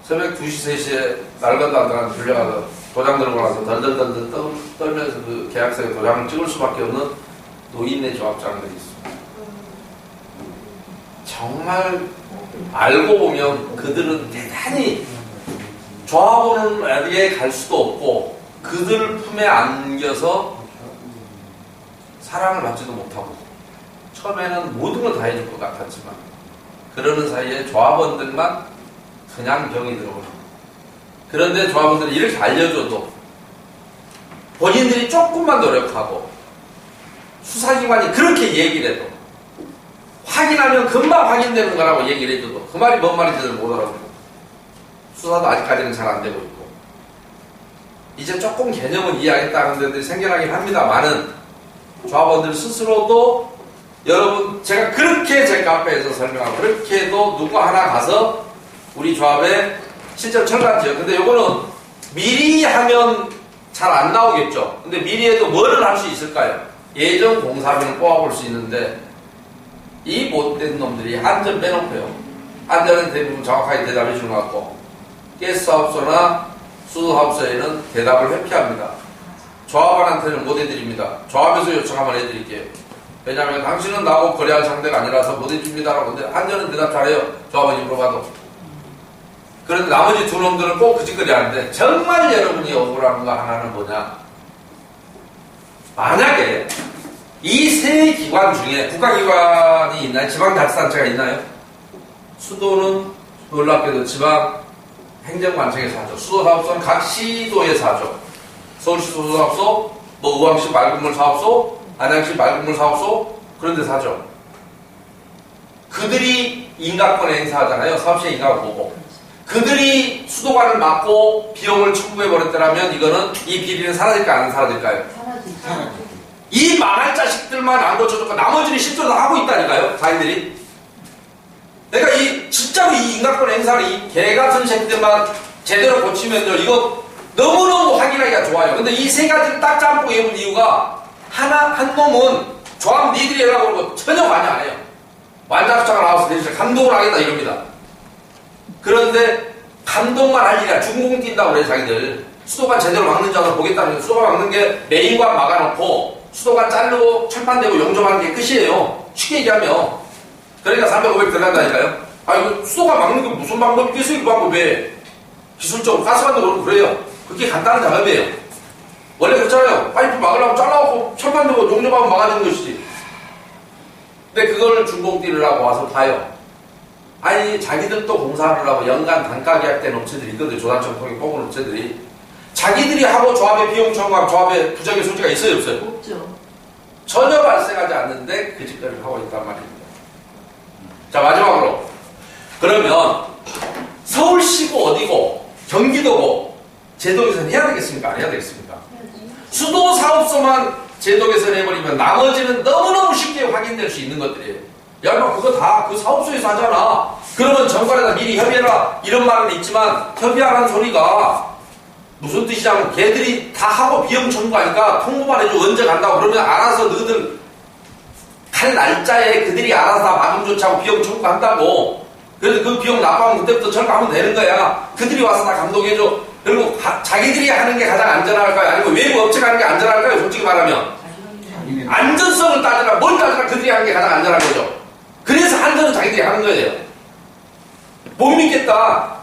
새벽 2시, 3시에 날것도 안 들어가서 불려가서 도장 들고 나서 덜덜덜 떨면서 그 계약서에 도장을 찍을 수밖에 없는 노인네 조합장들이 있습니다. 정말 알고 보면 그들은 대단히 조합원은 어디에 갈 수도 없고 그들 품에 안겨서 사랑을 받지도 못하고 처음에는 모든 걸 다 해줄 것 같았지만 그러는 사이에 조합원들만 그냥 병이 들어오죠. 그런데 조합원들이 이렇게 알려줘도 본인들이 조금만 노력하고 수사기관이 그렇게 얘기를 해도 확인하면 금방 확인되는 거라고 얘기를 해줘도 그 말이 뭔 말인지를 못 알아듣고 수사도 아직까지는 잘 안 되고 있고 이제 조금 개념은 이해하겠다는 데들이 생겨나긴 합니다만은 조합원들 스스로도 여러분 제가 그렇게 제 카페에서 설명하고 그렇게 해도 누구 하나 가서 우리 조합에 실제로 철간지요. 근데 요거는 미리 하면 잘 안 나오겠죠. 근데 미리 해도 뭐를 할 수 있을까요? 예전 공사비는 뽑아볼 수 있는데 이 못된 놈들이 한전 빼놓고요. 한전은 대부분 정확하게 대답해 주는 것 같고 가스사업소나 수도사업소에는 대답을 회피합니다. 조합원한테는 못 해드립니다. 조합에서 요청하면 해드릴게요. 왜냐하면 당신은 나하고 거래할 상대가 아니라서 못 해줍니다라고. 근데 한전은 대답 잘해요. 조합원이 물어봐도. 그런데 나머지 두 놈들은 꼭 그 짓거리 하는데 정말 여러분이 억울한 거 하나는 뭐냐? 만약에 이 세 기관 중에 국가기관이 있나요? 지방자치단체가 있나요? 수도는 놀랍게도 지방행정관청에서 하죠. 수도사업소는 각 시도에서 하죠. 서울시 수도사업소, 의왕시 맑은물 사업소, 안양시 맑은물 사업소 그런 데서 하죠. 그들이 인가권을 행사하잖아요. 사업시의 인가를 보고. 그들이 수도관을 막고 비용을 청구해버렸더라면 이거는 이 비리는 사라질까요? 안 사라질까요? 사라지죠. 이 망할 자식들만 안 고쳐줬고 나머지는 실제로 다 하고 있다니까요. 자기들이. 그러니까 진짜로 이 인가권 행사를 이 개같은 새끼들만 제대로 고치면요. 이거 너무너무 확인하기가 좋아요. 근데 이 세 가지를 딱 잡고 해본 이유가 한 놈은 조합 니들이 해라고 그러고 전혀 관여 안 해요. 완장수장을 나와서 대신 감독을 하겠다 이럽니다. 그런데 감독만 할 일이야. 중공 뛴다고 그래요. 자기들. 수도관 제대로 막는 자로 보겠다는 수도관 막는 게 메인관 막아놓고 수도관 자르고 철판대고 용접하는 게 끝이에요. 쉽게 얘기하면. 그러니까 300, 500 들어간다니까요. 이거 수도관 막는 게 무슨 방법이 있어요? 그 방법에. 기술적으로 가스관도 그렇고 그래요. 그게 간단한 작업이에요. 원래 그렇잖아요. 파이프 막으려고 잘라갖고 철판대고 용접하면 막아주는 것이지. 근데 그걸 중공띠르라고 와서 봐요. 자기들도 공사하느라고 연간 단가 계약된 업체들이 있거든요. 조단청 통해 뽑은 업체들이. 자기들이 하고 조합의 비용 청구하고 조합의 부정의 소지가 있어요, 없어요? 없죠. 전혀 발생하지 않는데 그 짓거리를 하고 있단 말입니다. 자, 마지막으로. 그러면 서울시고 어디고 경기도고 제도 개선 해야 되겠습니까? 안 해야 되겠습니까? 수도 사업소만 제도 개선 해버리면 나머지는 너무너무 쉽게 확인될 수 있는 것들이에요. 야, 너 그거 다 그 사업소에서 하잖아. 그러면 정관에다 미리 협의해라. 이런 말은 있지만 협의하라는 소리가 무슨 뜻이냐면 걔들이 다 하고 비용 청구하니까 통보만 해주고 언제 간다고 그러면 알아서 너희들 할 날짜에 그들이 알아서 다 마감 조치하고 비용 청구한다고. 그래서 그 비용 납부하면 그때부터 철거하면 되는 거야. 그들이 와서 다 감독해줘. 그리고 자기들이 하는 게 가장 안전할까요? 아니면 외부 업체가 하는 게 안전할까요? 솔직히 말하면. 안전성을 따지라, 뭘 따지라 그들이 하는 게 가장 안전한 거죠. 그래서 안전은 자기들이 하는 거예요. 못 믿겠다.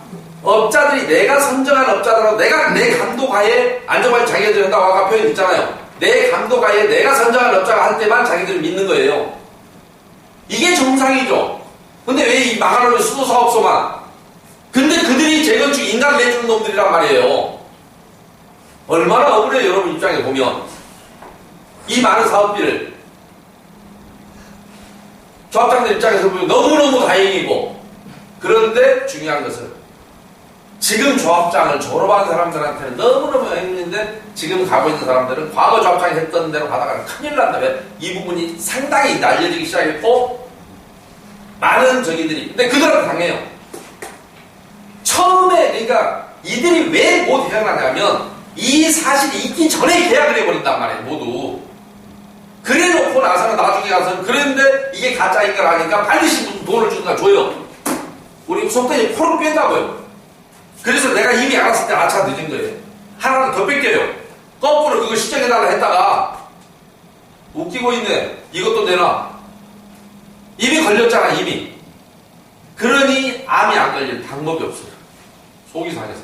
업자들이 내가 선정한 업자들하고 내가 내 감독하에 안전관리 자기들이 한다고 아까 표현 있잖아요. 내 감독하에 내가 선정한 업자가 할 때만 자기들을 믿는 거예요. 이게 정상이죠. 근데 왜 이 망할 놈의 수도사업소만? 근데 그들이 재건축 인간 내주는 놈들이란 말이에요. 얼마나 억울해요, 여러분 입장에 보면. 이 많은 사업비를. 조합장들 입장에서 보면 너무너무 다행이고. 그런데 중요한 것은 지금 조합장을 졸업한 사람들한테는 너무너무 행운인데 지금 가고 있는 사람들은 과거 조합장이 했던 대로 가다가 큰일 난다. 왜? 이 부분이 상당히 알려지기 시작했고 많은 저기들이 근데 그들한테 당해요. 처음에 그러니까 이들이 왜 못 헤어나냐면 이 사실이 있기 전에 계약을 해버린단 말이에요. 모두. 그래놓고 나서는 나중에 가서는 그런데 이게 가짜인 걸 아니까 반드시 돈을 주니까 줘요. 우리 속대지 포를 뺀다고요. 그래서 내가 이미 알았을 때 아차 늦은 거예요. 하나는 더 뺏겨요. 거꾸로 그거 시정해달라 했다가 웃기고 있네. 이것도 내놔. 이미 걸렸잖아 이미. 그러니 암이 안 걸릴 방법이 없어요. 속이 상해서.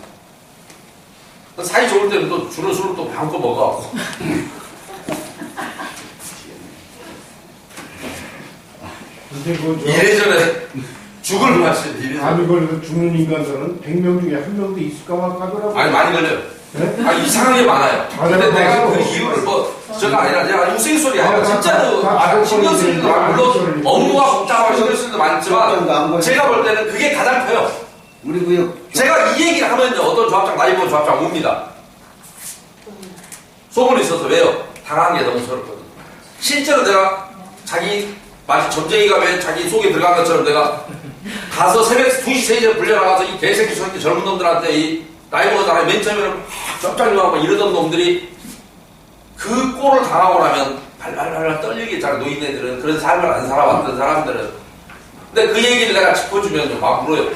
사이 좋을 때는 또 주는 술을 또 마음껏 먹어갖고. 근데 이래저래 죽을 맛이 이래저래. 암이 걸려서 죽는 인간들은 100명 중에 한 명도 있을까 말까더라고. 아니 많이 걸려요. 네? 이상한 게 많아요. 근데 내가 그 이유를 저가 아니라 내가 우스갯소리 아니라 진짜로 신경 쓸 일도 많고 물론 업무가 복잡하고 신경 쓸 일도 많지만 제가 볼 때는 그게 가장 커요. 우리 구역 제가 이 얘기를 하면요 어떤 조합장 나이 먹은 조합장 옵니다. 소문이 있어서 왜요? 당하는 게 너무 서럽거든요. 실제로 내가 자기 마치 점쟁이가 왜 자기 속에 들어간 것처럼 내가 가서 새벽 2시 3시에 불려나가서 이 개새끼 저렇게 젊은 놈들한테 이 나이 먹은 사람이 맨 처음에는 쩝쩝하고 이러던 놈들이 그 꼴을 당하고 나면 발발발 떨리게 있잖아 노인네들은. 그래서 삶을 안 살아왔던 사람들은. 근데 그 얘기를 내가 짚어주면 막 울어요.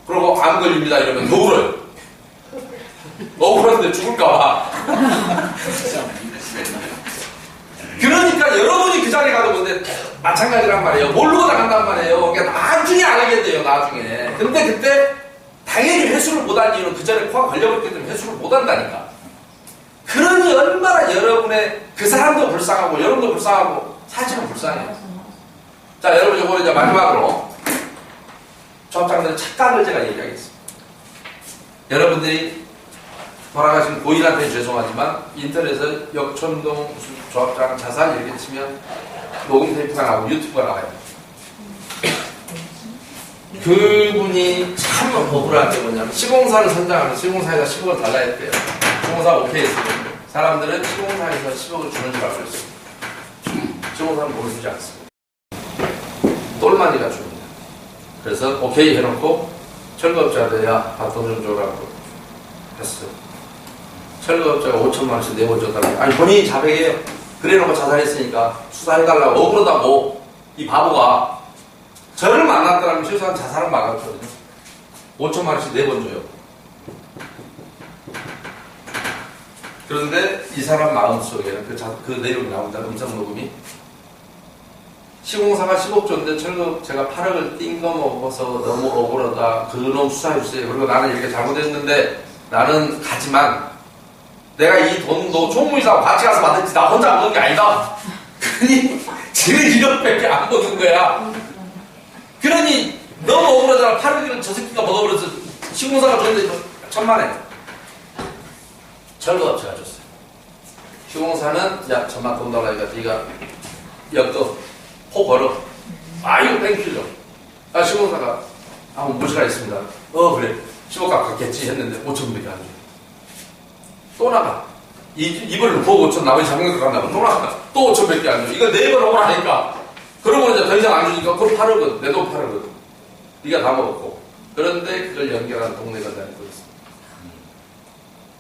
그리고 암 걸립니다 이러면 더 울어요. 억울한데 죽을까봐. 그러니까 여러분이 그 자리에 가도 근데 마찬가지란 말이에요. 모르고 나간단 말이에요. 그러니까 나중에 알게 돼요 나중에. 근데 그때 당연히 회수를 못한 이유는 그 전에 코가 걸려버렸기 때문에 회수를 못한다니까. 그러니 얼마나 여러분의 그 사람도 불쌍하고 여러분도 불쌍하고 사실은 불쌍해요. 자 여러분 이거 이제 마지막으로 조합장들의 착각을 제가 얘기하겠습니다. 여러분들이 돌아가신 고인한테는 죄송하지만 인터넷에 역촌동 조합장 자살 이렇게 치면 녹음 테이프가 나오고 유튜브가 나와요. 그분이 참 억울한 게 뭐냐면 시공사를 선정하면 시공사에다 10억을 달라 했대요. 시공사 오케이 했어요. 사람들은 시공사에서 10억을 주는 줄 알고 있어요. 시공사는 뭘 주지 않습니다. 똘마니가 줍니다. 그래서 오케이 해놓고 철거업자한테 야 돈 좀 줘라고 했어요. 철거업자가 5천만 원씩 내보줬다고. 아니 본인이 자백해요. 그래놓고 자살했으니까 수사해달라고 억울하다고. 이 바보가 저를 만났더라면 최소한 자살은 막았거든요. 5천만 원씩 내본줘요. 그런데 이 사람 마음속에는 그 내용이 나온다. 음성 녹음이 시공사가 10억 줬는데 철거업체가 8억을 띵거 먹어서 너무 억울하다. 그놈 수사해주세요. 그리고 나는 이렇게 잘못했는데 나는 가지만 내가 이 돈도 총무이사하고 같이 가서 받았지 나 혼자 먹은 게 아니다. 그러니 지는 1억밖에 안 먹은 거야. 그러니 너무 억울하잖아. 8억을 저 새끼가 먹어버려서 시공사가 줬는데 1,000만 원. 철거업체가 줬어요. 시공사는 야 1,000만 돈 달라니까 네가 엮어 포 걸어. 아이고 땡큐죠. 시공사가 무시가 있습니다. 그래 10억 갚겠지 했는데 5천밖에 안 줘. 또 나가. 이번에 보고 5천 나머지 작년에 간다고 또 나가. 또 5천밖에 안 줘. 이거 4번 억울하니까. 그러고 이제 더 이상 안 주니까 그럼 8억은 내 돈 8억은 네가 다 먹었고. 그런데 그걸 연결한 동네가 다니고 있어.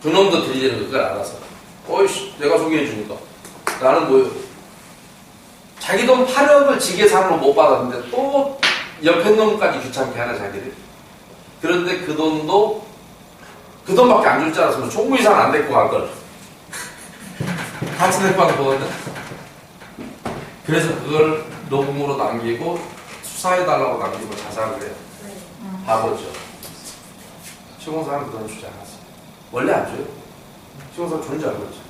그놈도 들리는 거 그걸 알아서. 어이씨 내가 소개해 주니까 나는 뭐요. 자기 돈 8억을 지계산으로 못 받았는데 또 옆에 놈까지 귀찮게 하나 자기를. 그런데 그 돈도 그 돈밖에 안 줄 줄 알았으면 총무 이상 안 데리고 갈 걸. 같이 데리고 가서 보거든. 그래서 그걸 녹음으로 남기고 수사해달라고 남기고 자살을 해요. 바보죠. 시공사는 그 돈 주지 않았어요. 원래 안 줘요. 시공사 존재 알고 있죠.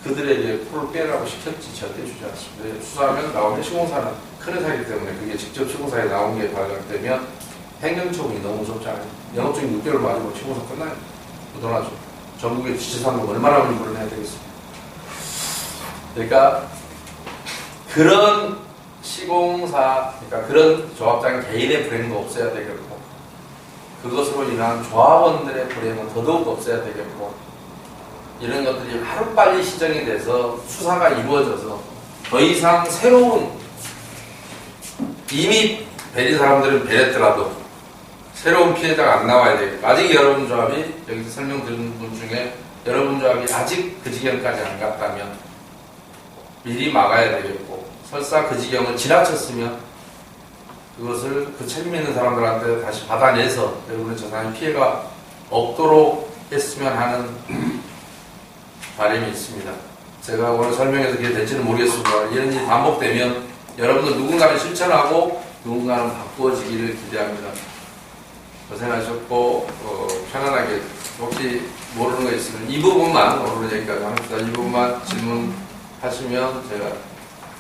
그들에게 풀을 빼라고 시켰지 절대 주지 않습니다. 수사하면 나오면 시공사는 큰 회사이기 때문에 그게 직접 시공사에 나온 게 발각되면 행정처분이 너무 무섭잖아요. 영업적인 6개월 맞으면 시공사 끝나요. 묻어나죠. 전국의 지치산업 얼마나 물을 해야 되겠습니까? 그러니까 그런 시공사, 그러니까 그런 조합장 개인의 불행도 없어야 되겠고 그것으로 인한 조합원들의 불행은 더더욱 없어야 되겠고 이런 것들이 하루빨리 시정이 돼서 수사가 이루어져서 더 이상 새로운 이미 베린 사람들은 베렸더라도 새로운 피해자가 안 나와야 되겠고 아직 여러분 조합이 여기서 설명드린 분 중에 여러분 조합이 아직 그 지경까지 안 갔다면 미리 막아야 되겠고 설사 그 지경을 지나쳤으면 그것을 그 책임 있는 사람들한테 다시 받아내서 여러분의 재산에 피해가 없도록 했으면 하는 바람이 있습니다. 제가 오늘 설명해서 그게 될지는 모르겠습니다. 이런 일이 반복되면 여러분들 누군가는 실천하고 누군가는 바꾸어지기를 기대합니다. 고생하셨고 편안하게 혹시 모르는 거 있으면 이 부분만 오늘 여기까지 합니다. 이 부분만 질문하시면 제가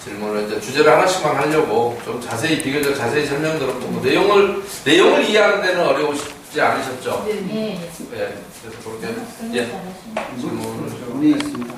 질문을 이제 주제를 하나씩만 하려고 좀 자세히 비교적 자세히 설명드렸고 뭐 내용을 이해하는 데는 어려우시지 않으셨죠? 네. 네. 그래서 그렇게 질문을 질문이 있습니다.